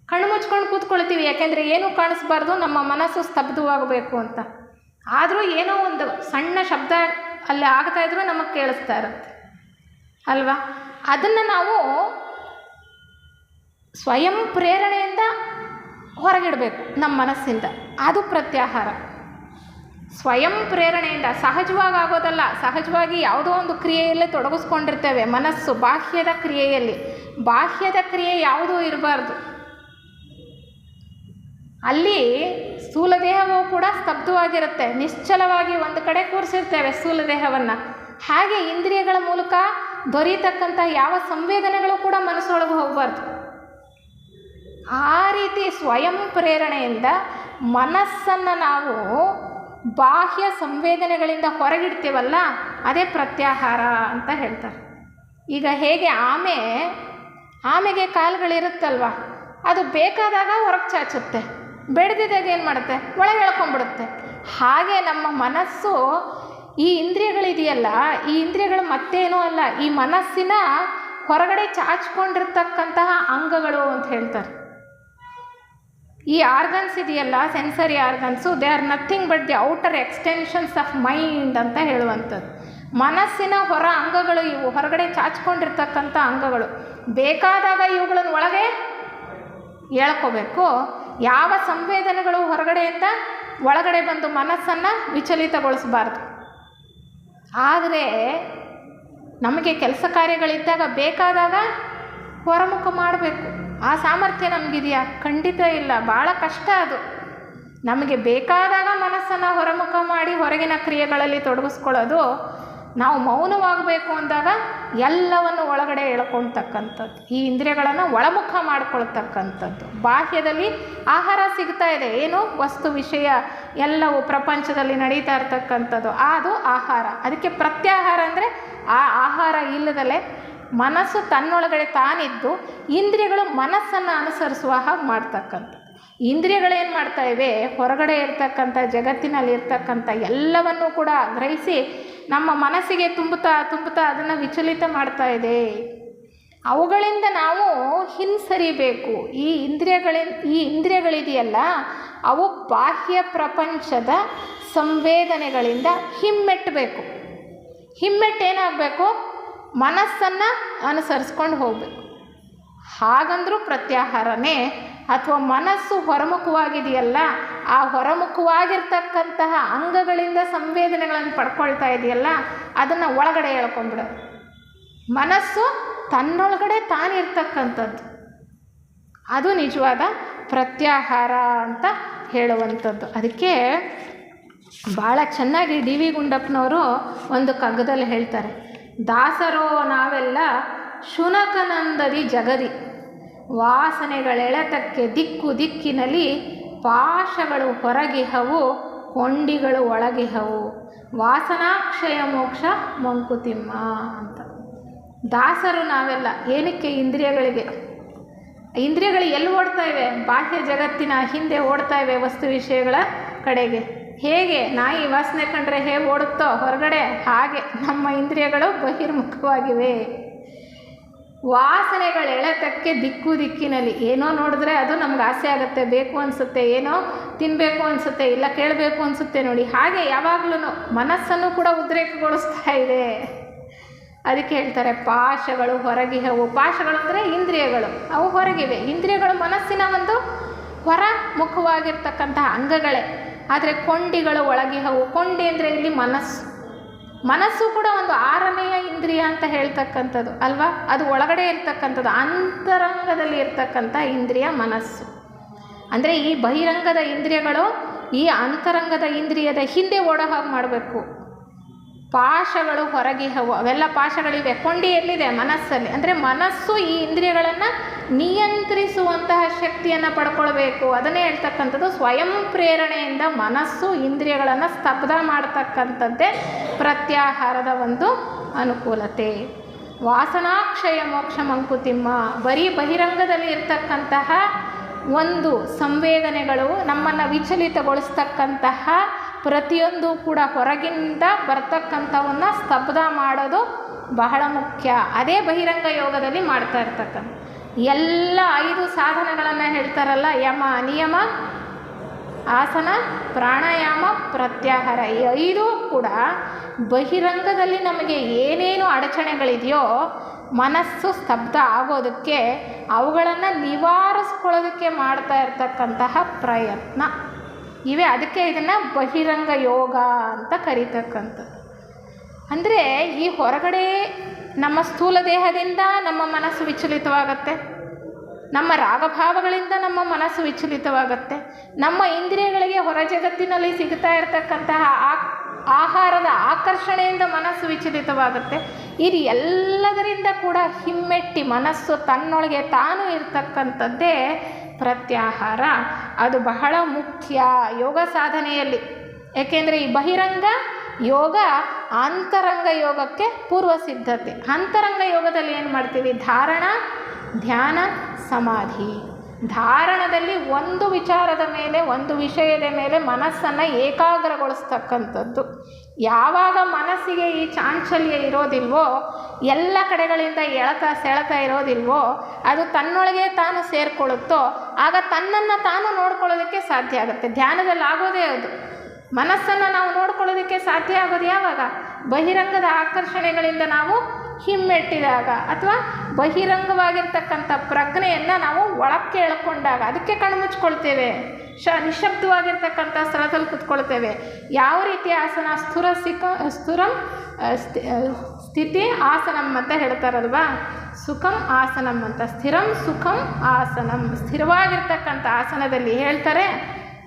ಕಣ್ಣು ಮುಚ್ಕೊಂಡು ಕೂತ್ಕೊಳ್ತೀವಿ, ಯಾಕೆಂದರೆ ಏನೂ ಕಾಣಿಸ್ಬಾರ್ದು, ನಮ್ಮ ಮನಸ್ಸು ಸ್ತಬ್ಧವಾಗಬೇಕು ಅಂತ. ಆದರೂ ಏನೋ ಒಂದು ಸಣ್ಣ ಶಬ್ದ ಅಲ್ಲಿ ಆಗ್ತಾಯಿದ್ರೂ ನಮಗೆ ಕೇಳಿಸ್ತಾ ಇರುತ್ತೆ ಅಲ್ವಾ. ಅದನ್ನು ನಾವು ಸ್ವಯಂ ಪ್ರೇರಣೆಯಿಂದ ಹೊರಗಿಡಬೇಕು ನಮ್ಮ ಮನಸ್ಸಿಂದ. ಅದು ಪ್ರತ್ಯಾಹಾರ. ಸ್ವಯಂ ಪ್ರೇರಣೆಯಿಂದ ಸಹಜವಾಗಿ ಆಗೋದಲ್ಲ. ಸಹಜವಾಗಿ ಯಾವುದೋ ಒಂದು ಕ್ರಿಯೆಯಲ್ಲೇ ತೊಡಗಿಸ್ಕೊಂಡಿರ್ತೇವೆ ಮನಸ್ಸು, ಬಾಹ್ಯದ ಕ್ರಿಯೆಯಲ್ಲಿ. ಬಾಹ್ಯದ ಕ್ರಿಯೆ ಯಾವುದೂ ಇರಬಾರ್ದು. ಅಲ್ಲಿ ಸ್ಥೂಲ ದೇಹವೂ ಕೂಡ ಸ್ತಬ್ಧವಾಗಿರುತ್ತೆ, ನಿಶ್ಚಲವಾಗಿ ಒಂದು ಕಡೆ ಕೂರಿಸಿರ್ತೇವೆ ಸ್ಥೂಲ ದೇಹವನ್ನು. ಹಾಗೆ ಇಂದ್ರಿಯಗಳ ಮೂಲಕ ದೊರೀತಕ್ಕಂಥ ಯಾವ ಸಂವೇದನೆಗಳು ಕೂಡ ಮನಸ್ಸೊಳಗೆ ಹೋಗಬಾರ್ದು. ಆ ರೀತಿ ಸ್ವಯಂ ಪ್ರೇರಣೆಯಿಂದ ಮನಸ್ಸನ್ನು ನಾವು ಬಾಹ್ಯ ಸಂವೇದನೆಗಳಿಂದ ಹೊರಗಿಡ್ತೀವಲ್ಲ, ಅದೇ ಪ್ರತ್ಯಾಹಾರ ಅಂತ ಹೇಳ್ತಾರೆ. ಈಗ ಹೇಗೆ ಆಮೆಗೆ ಕಾಲುಗಳಿರುತ್ತಲ್ವ, ಅದು ಬೇಕಾದಾಗ ಹೊರಗೆ ಚಾಚುತ್ತೆ, ಬೆಳೆದಿದ್ದಾಗ ಏನು ಮಾಡುತ್ತೆ, ಒಳಗೆ ಎಳ್ಕೊಂಡ್ಬಿಡುತ್ತೆ. ಹಾಗೆ ನಮ್ಮ ಮನಸ್ಸು, ಈ ಇಂದ್ರಿಯಗಳಿದೆಯಲ್ಲ, ಈ ಇಂದ್ರಿಯಗಳು ಮತ್ತೇನೂ ಅಲ್ಲ, ಈ ಮನಸ್ಸಿನ ಹೊರಗಡೆ ಚಾಚ್ಕೊಂಡಿರ್ತಕ್ಕಂತಹ ಅಂಗಗಳು ಅಂತ ಹೇಳ್ತಾರೆ. ಈ ಆರ್ಗನ್ಸ್ ಇದೆಯಲ್ಲ, sensory organs, they are nothing but the outer extensions of mind ಅಂತ ಹೇಳುವಂಥದ್ದು. ಮನಸ್ಸಿನ ಹೊರ ಅಂಗಗಳು ಇವು, ಹೊರಗಡೆ ಚಾಚ್ಕೊಂಡಿರ್ತಕ್ಕಂಥ ಅಂಗಗಳು. ಬೇಕಾದಾಗ ಇವುಗಳನ್ನು ಒಳಗೆ ಎಳ್ಕೋಬೇಕು. ಯಾವ ಸಂವೇದನೆಗಳು ಹೊರಗಡೆಯಿಂದ ಒಳಗಡೆ ಬಂದು ಮನಸ್ಸನ್ನು ವಿಚಲಿತಗೊಳಿಸಬಾರ್ದು. ಆದರೆ ನಮಗೆ ಕೆಲಸ ಕಾರ್ಯಗಳಿದ್ದಾಗ ಬೇಕಾದಾಗ ಹೊರಮುಖ ಮಾಡಬೇಕು. ಆ ಸಾಮರ್ಥ್ಯ ನಮಗಿದೆಯಾ? ಖಂಡಿತ ಇಲ್ಲ, ಭಾಳ ಕಷ್ಟ ಅದು. ನಮಗೆ ಬೇಕಾದಾಗ ಮನಸ್ಸನ್ನು ಹೊರಮುಖ ಮಾಡಿ ಹೊರಗಿನ ಕ್ರಿಯೆಗಳಲ್ಲಿ ತೊಡಗಿಸ್ಕೊಳ್ಳೋದು. ನಾವು ಮೌನವಾಗಬೇಕು ಅಂದಾಗ ಎಲ್ಲವನ್ನು ಒಳಗಡೆ ಎಳ್ಕೊಳ್ತಕ್ಕಂಥದ್ದು, ಈ ಇಂದ್ರಿಯಗಳನ್ನು ಒಳಮುಖ ಮಾಡ್ಕೊಳ್ತಕ್ಕಂಥದ್ದು. ಬಾಹ್ಯದಲ್ಲಿ ಆಹಾರ ಸಿಗ್ತಾ ಇದೆ, ಏನು ವಸ್ತು ವಿಷಯ ಎಲ್ಲವೂ ಪ್ರಪಂಚದಲ್ಲಿ ನಡೀತಾ ಇರ್ತಕ್ಕಂಥದ್ದು, ಅದು ಆಹಾರ. ಅದಕ್ಕೆ ಪ್ರತ್ಯಾಹಾರ ಅಂದರೆ ಆ ಆಹಾರ ಇಲ್ಲದಲೇ ಮನಸ್ಸು ತನ್ನೊಳಗಡೆ ತಾನಿದ್ದು ಇಂದ್ರಿಯಗಳು ಮನಸ್ಸನ್ನು ಅನುಸರಿಸುವ ಹಾಗೆ ಮಾಡ್ತಕ್ಕಂಥದ್ದು. ಇಂದ್ರಿಯಗಳೇನು ಮಾಡ್ತಾ ಇವೆ, ಹೊರಗಡೆ ಇರ್ತಕ್ಕಂಥ ಜಗತ್ತಿನಲ್ಲಿ ಇರ್ತಕ್ಕಂಥ ಎಲ್ಲವನ್ನೂ ಕೂಡ ಗ್ರಹಿಸಿ ನಮ್ಮ ಮನಸ್ಸಿಗೆ ತುಂಬುತ್ತಾ ಅದನ್ನು ವಿಚಲಿತ ಮಾಡ್ತಾ ಇದೆ. ಅವುಗಳಿಂದ ನಾವು ಹಿಂಸರಿಬೇಕು. ಈ ಇಂದ್ರಿಯಗಳಿದೆಯಲ್ಲ, ಅವು ಬಾಹ್ಯ ಪ್ರಪಂಚದ ಸಂವೇದನೆಗಳಿಂದ ಹಿಮ್ಮೆಟ್ಟಬೇಕು. ಹಿಮ್ಮೆಟ್ಟೇನಾಗಬೇಕು, ಮನಸ್ಸನ್ನು ಅನುಸರಿಸ್ಕೊಂಡು ಹೋಗಬೇಕು. ಹಾಗಂದ್ರೂ ಪ್ರತ್ಯಾಹಾರನೇ. ಅಥವಾ ಮನಸ್ಸು ಹೊರಮುಖವಾಗಿದೆಯಲ್ಲ, ಆ ಹೊರಮುಖವಾಗಿರ್ತಕ್ಕಂತಹ ಅಂಗಗಳಿಂದ ಸಂವೇದನೆಗಳನ್ನು ಪಡ್ಕೊಳ್ತಾ ಇದೆಯಲ್ಲ, ಅದನ್ನು ಒಳಗಡೆ ಎಳ್ಕೊಂಡ್ಬಿಡೋದು. ಮನಸ್ಸು ತನ್ನೊಳಗಡೆ ತಾನಿರ್ತಕ್ಕಂಥದ್ದು, ಅದು ನಿಜವಾದ ಪ್ರತ್ಯಾಹಾರ ಅಂತ ಹೇಳುವಂಥದ್ದು. ಅದಕ್ಕೆ ಭಾಳ ಚೆನ್ನಾಗಿ ಡಿ ವಿ ಗುಂಡಪ್ಪನವರು ಒಂದು ಕಗ್ಗದಲ್ಲಿ ಹೇಳ್ತಾರೆ, ದಾಸರೋ ನಾವೆಲ್ಲ ಶುನಕನಂದದಿ ಜಗದಿ, ವಾಸನೆಗಳೆಳೆತಕ್ಕೆ ದಿಕ್ಕಿನಲ್ಲಿ ಪಾಶಗಳು ಹೊರಗಿಹವು, ಕೊಂಡಿಗಳು ಒಳಗಿಹವು, ವಾಸನಾಕ್ಷಯ ಮೋಕ್ಷ ಮಂಕುತಿಮ್ಮ ಅಂತ. ದಾಸರು ನಾವೆಲ್ಲ ಏನಕ್ಕೆ? ಇಂದ್ರಿಯಗಳಿಗೆ. ಇಂದ್ರಿಯಗಳು ಎಲ್ಲಿ ಓಡ್ತಾ ಇವೆ? ಬಾಹ್ಯ ಜಗತ್ತಿನ ಹಿಂದೆ ಓಡ್ತಾ ಇವೆ, ವಸ್ತು ವಿಷಯಗಳ ಕಡೆಗೆ. ಹೇಗೆ ನಾಯಿ ವಾಸನೆ ಕಂಡ್ರೆ ಹೇಗೆ ಓಡುತ್ತೋ ಹೊರಗಡೆ, ಹಾಗೆ ನಮ್ಮ ಇಂದ್ರಿಯಗಳು ಬಹಿರ್ಮುಖವಾಗಿವೆ. ವಾಸನೆಗಳ ಎಳೆತಕ್ಕೆ ದಿಕ್ಕಿನಲ್ಲಿ ಏನೋ ನೋಡಿದ್ರೆ ಅದು ನಮ್ಗೆ ಆಸೆ ಆಗುತ್ತೆ, ಬೇಕು ಅನಿಸುತ್ತೆ, ಏನೋ ತಿನ್ನಬೇಕು ಅನಿಸುತ್ತೆ, ಇಲ್ಲ ಕೇಳಬೇಕು ಅನಿಸುತ್ತೆ ನೋಡಿ. ಹಾಗೆ ಯಾವಾಗಲೂ ಮನಸ್ಸನ್ನು ಕೂಡ ಉದ್ರೇಕಗೊಳಿಸ್ತಾ ಇದೆ. ಅದಕ್ಕೆ ಹೇಳ್ತಾರೆ ಪಾಶಗಳು ಹೊರಗಿಹವು. ಪಾಶಗಳು ಅಂದರೆ ಇಂದ್ರಿಯಗಳು, ಅವು ಹೊರಗಿವೆ. ಇಂದ್ರಿಯಗಳು ಮನಸ್ಸಿನ ಒಂದು ಹೊರ ಮುಖವಾಗಿರ್ತಕ್ಕಂತಹ ಅಂಗಗಳೇ. ಆದರೆ ಕೊಂಡಿಗಳು ಒಳಗಿಹವು. ಕೊಂಡಿ ಅಂದರೆ ಇಲ್ಲಿ ಮನಸ್ಸು ಕೂಡ ಒಂದು 6ನೇ ಇಂದ್ರಿಯ ಅಂತ ಹೇಳ್ತಕ್ಕಂಥದ್ದು ಅಲ್ವಾ. ಅದು ಒಳಗಡೆ ಇರ್ತಕ್ಕಂಥದ್ದು, ಅಂತರಂಗದಲ್ಲಿ ಇರ್ತಕ್ಕಂಥ ಇಂದ್ರಿಯ ಮನಸ್ಸು. ಅಂದರೆ ಈ ಬಹಿರಂಗದ ಇಂದ್ರಿಯಗಳು ಈ ಅಂತರಂಗದ ಇಂದ್ರಿಯದ ಹಿಂದೆ ಓಡೋ ಹಾಗೆ ಮಾಡಬೇಕು. ಪಾಶಗಳು ಹೊರಗಿಹವು. ಅವೆಲ್ಲ ಪಾಶಗಳಿವೆ. ಕೊಂಡಿ ಎಲ್ಲಿದೆ? ಮನಸ್ಸಲ್ಲಿ. ಅಂದರೆ ಮನಸ್ಸು ಈ ಇಂದ್ರಿಯಗಳನ್ನು ನಿಯಂತ್ರಿಸುವಂತಹ ಶಕ್ತಿಯನ್ನು ಪಡ್ಕೊಳ್ಬೇಕು. ಅದನ್ನೇ ಹೇಳ್ತಕ್ಕಂಥದ್ದು ಸ್ವಯಂ ಪ್ರೇರಣೆಯಿಂದ ಮನಸ್ಸು ಇಂದ್ರಿಯಗಳನ್ನು ಸ್ತಬ್ಧ ಮಾಡ್ತಕ್ಕಂಥದ್ದೇ ಪ್ರತ್ಯಾಹಾರದ ಒಂದು ಅನುಕೂಲತೆ. ವಾಸನಾಕ್ಷಯ ಮೋಕ್ಷ ಮಂಕುತಿಮ್ಮ. ಬರೀ ಬಹಿರಂಗದಲ್ಲಿ ಇರ್ತಕ್ಕಂತಹ ಒಂದು ಸಂವೇದನೆಗಳು ನಮ್ಮನ್ನು ವಿಚಲಿತಗೊಳಿಸ್ತಕ್ಕಂತಹ ಪ್ರತಿಯೊಂದು ಕೂಡ ಹೊರಗಿಂದ ಬರ್ತಕ್ಕಂಥವನ್ನು ಸ್ತಬ್ಧ ಮಾಡೋದು ಬಹಳ ಮುಖ್ಯ. ಅದೇ ಬಹಿರಂಗ ಯೋಗದಲ್ಲಿ ಮಾಡ್ತಾ ಇರ್ತಕ್ಕಂಥ ಎಲ್ಲ 5 ಸಾಧನಗಳನ್ನು ಹೇಳ್ತಾರಲ್ಲ, ಯಮ, ನಿಯಮ, ಆಸನ, ಪ್ರಾಣಾಯಾಮ, ಪ್ರತ್ಯಾಹಾರ. ಈ 5 ಕೂಡ ಬಹಿರಂಗದಲ್ಲಿ ನಮಗೆ ಏನೇನು ಅಡಚಣೆಗಳಿದೆಯೋ ಮನಸ್ಸು ಸ್ತಬ್ಧ ಆಗೋದಕ್ಕೆ, ಅವುಗಳನ್ನು ನಿವಾರಿಸ್ಕೊಳ್ಳೋದಕ್ಕೆ ಮಾಡ್ತಾ ಇರ್ತಕ್ಕಂತಹ ಪ್ರಯತ್ನ ಇವೆ. ಅದಕ್ಕೆ ಇದನ್ನು ಬಹಿರಂಗ ಯೋಗ ಅಂತ ಕರೀತಕ್ಕಂಥದ್ದು. ಅಂದರೆ ಈ ಹೊರಗಡೆ ನಮ್ಮ ಸ್ಥೂಲ ದೇಹದಿಂದ ನಮ್ಮ ಮನಸ್ಸು ವಿಚಲಿತವಾಗತ್ತೆ, ನಮ್ಮ ರಾಗಭಾವಗಳಿಂದ ನಮ್ಮ ಮನಸ್ಸು ವಿಚಲಿತವಾಗತ್ತೆ, ನಮ್ಮ ಇಂದ್ರಿಯಗಳಿಗೆ ಹೊರ ಜಗತ್ತಿನಲ್ಲಿ ಸಿಗ್ತಾ ಇರತಕ್ಕಂತಹ ಆಹಾರದ ಆಕರ್ಷಣೆಯಿಂದ ಮನಸ್ಸು ವಿಚಲಿತವಾಗುತ್ತೆ. ಇದು ಎಲ್ಲದರಿಂದ ಕೂಡ ಹಿಮ್ಮೆಟ್ಟಿ ಮನಸ್ಸು ತನ್ನೊಳಗೆ ತಾನು ಇರ್ತಕ್ಕಂಥದ್ದೇ ಪ್ರತ್ಯಾಹಾರ. ಅದು ಬಹಳ ಮುಖ್ಯ ಯೋಗ ಸಾಧನೆಯಲ್ಲಿ. ಏಕೆಂದರೆ ಈ ಬಹಿರಂಗ ಯೋಗ ಅಂತರಂಗ ಯೋಗಕ್ಕೆ ಪೂರ್ವ ಸಿದ್ಧತೆ. ಅಂತರಂಗ ಯೋಗದಲ್ಲಿ ಏನು ಮಾಡ್ತೀವಿ? ಧಾರಣ, ಧ್ಯಾನ, ಸಮಾಧಿ. ಧಾರಣದಲ್ಲಿ ಒಂದು ವಿಚಾರದ ಮೇಲೆ, ಒಂದು ವಿಷಯದ ಮೇಲೆ ಮನಸ್ಸನ್ನು ಏಕಾಗ್ರಗೊಳಿಸ್ತಕ್ಕಂಥದ್ದು. ಯಾವಾಗ ಮನಸ್ಸಿಗೆ ಈ ಚಾಂಚಲ್ಯ ಇರೋದಿಲ್ವೋ, ಎಲ್ಲ ಕಡೆಗಳಿಂದ ಸೆಳೆತ ಇರೋದಿಲ್ವೋ, ಅದು ತನ್ನೊಳಗೆ ತಾನು ಸೇರಿಕೊಳ್ಳುತ್ತೋ, ಆಗ ತನ್ನನ್ನು ತಾನು ನೋಡ್ಕೊಳ್ಳೋದಕ್ಕೆ ಸಾಧ್ಯ ಆಗುತ್ತೆ. ಧ್ಯಾನದಲ್ಲಿ ಆಗೋದೇ ಅದು. ಮನಸ್ಸನ್ನು ನಾವು ನೋಡ್ಕೊಳ್ಳೋದಕ್ಕೆ ಸಾಧ್ಯ ಆಗೋದು ಯಾವಾಗ? ಬಹಿರಂಗದ ಆಕರ್ಷಣೆಗಳಿಂದ ನಾವು ಹಿಮ್ಮೆಟ್ಟಿದಾಗ, ಅಥವಾ ಬಹಿರಂಗವಾಗಿರ್ತಕ್ಕಂಥ ಪ್ರಜ್ಞೆಯನ್ನು ನಾವು ಒಳಕ್ಕೆ ಎಳ್ಕೊಂಡಾಗ. ಅದಕ್ಕೆ ಕಣ್ಣು ಮುಚ್ಕೊಳ್ತೇವೆ, ನಿಶಬ್ದವಾಗಿರ್ತಕ್ಕಂಥ ಸ್ಥಳದಲ್ಲಿ ಕೂತ್ಕೊಳ್ತೇವೆ. ಯಾವ ರೀತಿ ಆಸನ? ಸ್ಥಿತಿ ಆಸನಂ ಅಂತ ಹೇಳ್ತಾರಲ್ವಾ, ಸುಖಂ ಆಸನಂ ಅಂತ. ಸ್ಥಿರಂ ಸುಖಂ ಆಸನಂ. ಸ್ಥಿರವಾಗಿರ್ತಕ್ಕಂಥ ಆಸನದಲ್ಲಿ ಹೇಳ್ತಾರೆ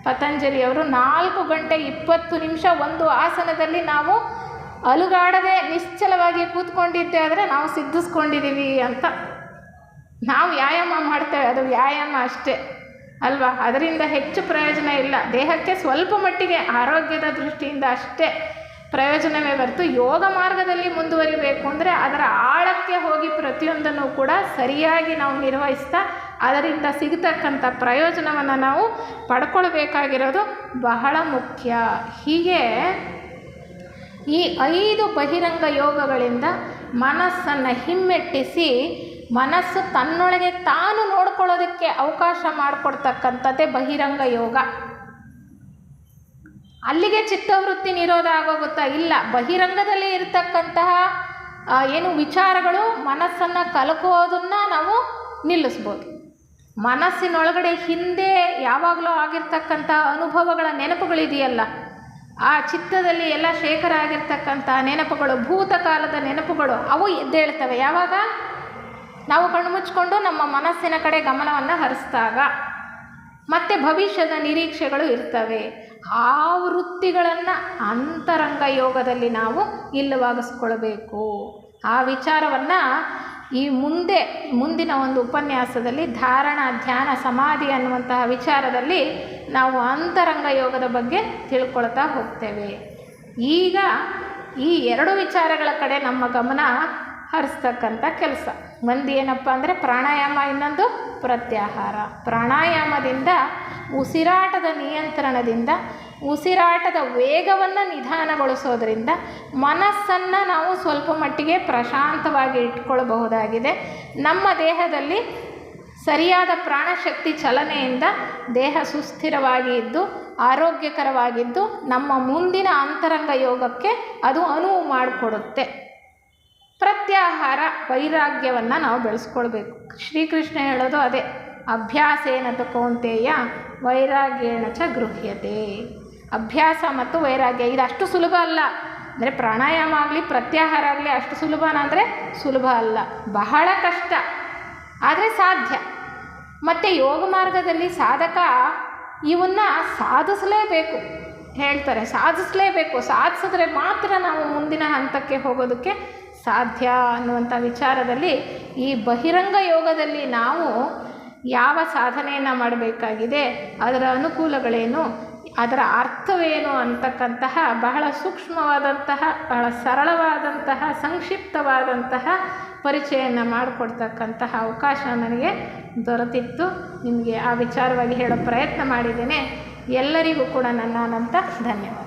ಪತಂಜಲಿಯವರು, 4 ಗಂಟೆ 20 ನಿಮಿಷ ಒಂದು ಆಸನದಲ್ಲಿ ನಾವು ಅಲುಗಾಡದೆ ನಿಶ್ಚಲವಾಗಿ ಕೂತ್ಕೊಂಡಿದ್ದೆ ಆದರೆ ನಾವು ಸಿದ್ಧಿಸ್ಕೊಂಡಿದ್ದೀವಿ ಅಂತ. ನಾವು ವ್ಯಾಯಾಮ ಮಾಡ್ತೇವೆ, ಅದು ವ್ಯಾಯಾಮ ಅಷ್ಟೇ ಅಲ್ವಾ? ಅದರಿಂದ ಹೆಚ್ಚು ಪ್ರಯೋಜನ ಇಲ್ಲ. ದೇಹಕ್ಕೆ ಸ್ವಲ್ಪ ಮಟ್ಟಿಗೆ ಆರೋಗ್ಯದ ದೃಷ್ಟಿಯಿಂದ ಅಷ್ಟೇ ಪ್ರಯೋಜನವೇ ಹೊರತು, ಯೋಗ ಮಾರ್ಗದಲ್ಲಿ ಮುಂದುವರಿಬೇಕು ಅಂದರೆ ಅದರ ಆಳಕ್ಕೆ ಹೋಗಿ ಪ್ರತಿಯೊಂದನ್ನು ಕೂಡ ಸರಿಯಾಗಿ ನಾವು ನಿರ್ವಹಿಸ್ತಾ ಅದರಿಂದ ಸಿಗತಕ್ಕಂಥ ಪ್ರಯೋಜನವನ್ನು ನಾವು ಪಡ್ಕೊಳ್ಬೇಕಾಗಿರೋದು ಬಹಳ ಮುಖ್ಯ. ಹೀಗೆ ಈ 5 ಬಹಿರಂಗ ಯೋಗಗಳಿಂದ ಮನಸ್ಸನ್ನು ಹಿಮ್ಮೆಟ್ಟಿಸಿ ಮನಸ್ಸು ತನ್ನೊಳಗೆ ತಾನು ನೋಡ್ಕೊಳ್ಳೋದಕ್ಕೆ ಅವಕಾಶ ಮಾಡಿಕೊಡ್ತಕ್ಕಂಥದ್ದೇ ಬಹಿರಂಗ ಯೋಗ. ಅಲ್ಲಿಗೆ ಚಿತ್ತವೃತ್ತಿ ನಿರೋಧ ಆಗೋಗುತ್ತಾ? ಇಲ್ಲ. ಬಹಿರಂಗದಲ್ಲಿ ಇರತಕ್ಕಂತಹ ಏನು ವಿಚಾರಗಳು ಮನಸ್ಸನ್ನು ಕಲಕೋದನ್ನು ನಾವು ನಿಲ್ಲಿಸ್ಬೋದು. ಮನಸ್ಸಿನೊಳಗಡೆ ಹಿಂದೆ ಯಾವಾಗಲೂ ಆಗಿರ್ತಕ್ಕಂಥ ಅನುಭವಗಳ ನೆನಪುಗಳಿದೆಯಲ್ಲ, ಆ ಚಿತ್ತದಲ್ಲಿ ಎಲ್ಲ ಶೇಖರ ಆಗಿರ್ತಕ್ಕಂಥ ನೆನಪುಗಳು, ಭೂತಕಾಲದ ನೆನಪುಗಳು, ಅವು ಎದ್ದೇಳ್ತವೆ. ಯಾವಾಗ? ನಾವು ಕಣ್ಣು ಮುಚ್ಕೊಂಡು ನಮ್ಮ ಮನಸ್ಸಿನ ಕಡೆ ಗಮನವನ್ನು ಹರಿಸಿದಾಗ. ಮತ್ತು ಭವಿಷ್ಯದ ನಿರೀಕ್ಷೆಗಳು ಇರ್ತವೆ. ಆ ವೃತ್ತಿಗಳನ್ನು ಅಂತರಂಗ ಯೋಗದಲ್ಲಿ ನಾವು ಇಲ್ಲವಾಗಿಸ್ಕೊಳ್ಬೇಕು. ಆ ವಿಚಾರವನ್ನು ಈ ಮುಂದಿನ ಒಂದು ಉಪನ್ಯಾಸದಲ್ಲಿ ಧಾರಣ, ಧ್ಯಾನ, ಸಮಾಧಿ ಅನ್ನುವಂತಹ ವಿಚಾರದಲ್ಲಿ ನಾವು ಅಂತರಂಗ ಯೋಗದ ಬಗ್ಗೆ ತಿಳ್ಕೊಳ್ತಾ ಹೋಗ್ತೇವೆ. ಈಗ ಈ 2 ವಿಚಾರಗಳ ಕಡೆ ನಮ್ಮ ಗಮನ ಹರಿಸ್ತಕ್ಕಂಥ ಕೆಲಸ. ಒಂದು ಏನಪ್ಪ ಅಂದರೆ ಪ್ರಾಣಾಯಾಮ, ಇನ್ನೊಂದು ಪ್ರತ್ಯಾಹಾರ. ಪ್ರಾಣಾಯಾಮದಿಂದ ಉಸಿರಾಟದ ನಿಯಂತ್ರಣದಿಂದ, ಉಸಿರಾಟದ ವೇಗವನ್ನು ನಿಧಾನಗೊಳಿಸೋದ್ರಿಂದ ಮನಸ್ಸನ್ನು ನಾವು ಸ್ವಲ್ಪ ಮಟ್ಟಿಗೆ ಪ್ರಶಾಂತವಾಗಿ ಇಟ್ಕೊಳ್ಬಹುದಾಗಿದೆ. ನಮ್ಮ ದೇಹದಲ್ಲಿ ಸರಿಯಾದ ಪ್ರಾಣಶಕ್ತಿ ಚಲನೆಯಿಂದ ದೇಹ ಸುಸ್ಥಿರವಾಗಿ ಇದ್ದು ಆರೋಗ್ಯಕರವಾಗಿದ್ದು ನಮ್ಮ ಮುಂದಿನ ಅಂತರಂಗ ಯೋಗಕ್ಕೆ ಅದು ಅನುವು ಮಾಡಿಕೊಡುತ್ತೆ. ಪ್ರತ್ಯಾಹಾರ, ವೈರಾಗ್ಯವನ್ನು ನಾವು ಬೆಳೆಸ್ಕೊಳ್ಬೇಕು. ಶ್ರೀಕೃಷ್ಣ ಹೇಳೋದು ಅದೇ, ಅಭ್ಯಾಸೇನ ತು ಕೌಂತೆಯ ವೈರಾಗ್ಯೇಣ ಚ ಗೃಹ್ಯತೆ. ಅಭ್ಯಾಸ ಮತ್ತು ವೈರಾಗ್ಯ ಇದು ಅಷ್ಟು ಸುಲಭ ಅಲ್ಲ. ಅಂದರೆ ಪ್ರಾಣಾಯಾಮ ಆಗಲಿ ಪ್ರತ್ಯಾಹಾರ ಆಗಲಿ ಅಷ್ಟು ಸುಲಭನ ಅಂದರೆ ಸುಲಭ ಅಲ್ಲ, ಬಹಳ ಕಷ್ಟ, ಆದರೆ ಸಾಧ್ಯ. ಮತ್ತು ಯೋಗ ಮಾರ್ಗದಲ್ಲಿ ಸಾಧಕ ಇವನ್ನು ಸಾಧಿಸಲೇಬೇಕು. ಹೇಳ್ತಾರೆ, ಸಾಧಿಸಲೇಬೇಕು, ಸಾಧಿಸಿದ್ರೆ ಮಾತ್ರ ನಾವು ಮುಂದಿನ ಹಂತಕ್ಕೆ ಹೋಗೋದಕ್ಕೆ ಸಾಧ್ಯ ಅನ್ನುವಂಥ ವಿಚಾರದಲ್ಲಿ ಈ ಬಹಿರಂಗ ಯೋಗದಲ್ಲಿ ನಾವು ಯಾವ ಸಾಧನೆಯನ್ನು ಮಾಡಬೇಕಾಗಿದೆ, ಅದರ ಅನುಕೂಲಗಳೇನು, ಅದರ ಅರ್ಥವೇನು ಅಂತಕ್ಕಂತಹ ಬಹಳ ಸೂಕ್ಷ್ಮವಾದಂತಹ, ಬಹಳ ಸರಳವಾದಂತಹ, ಸಂಕ್ಷಿಪ್ತವಾದಂತಹ ಪರಿಚಯವನ್ನು ಮಾಡಿಕೊಡ್ತಕ್ಕಂತಹ ಅವಕಾಶ ನನಗೆ ದೊರೆತಿತ್ತು. ನಿಮಗೆ ಆ ವಿಚಾರವಾಗಿ ಹೇಳೋ ಪ್ರಯತ್ನ ಮಾಡಿದ್ದೇನೆ. ಎಲ್ಲರಿಗೂ ಕೂಡ ನನ್ನ ಅನಂತ ಧನ್ಯವಾದ.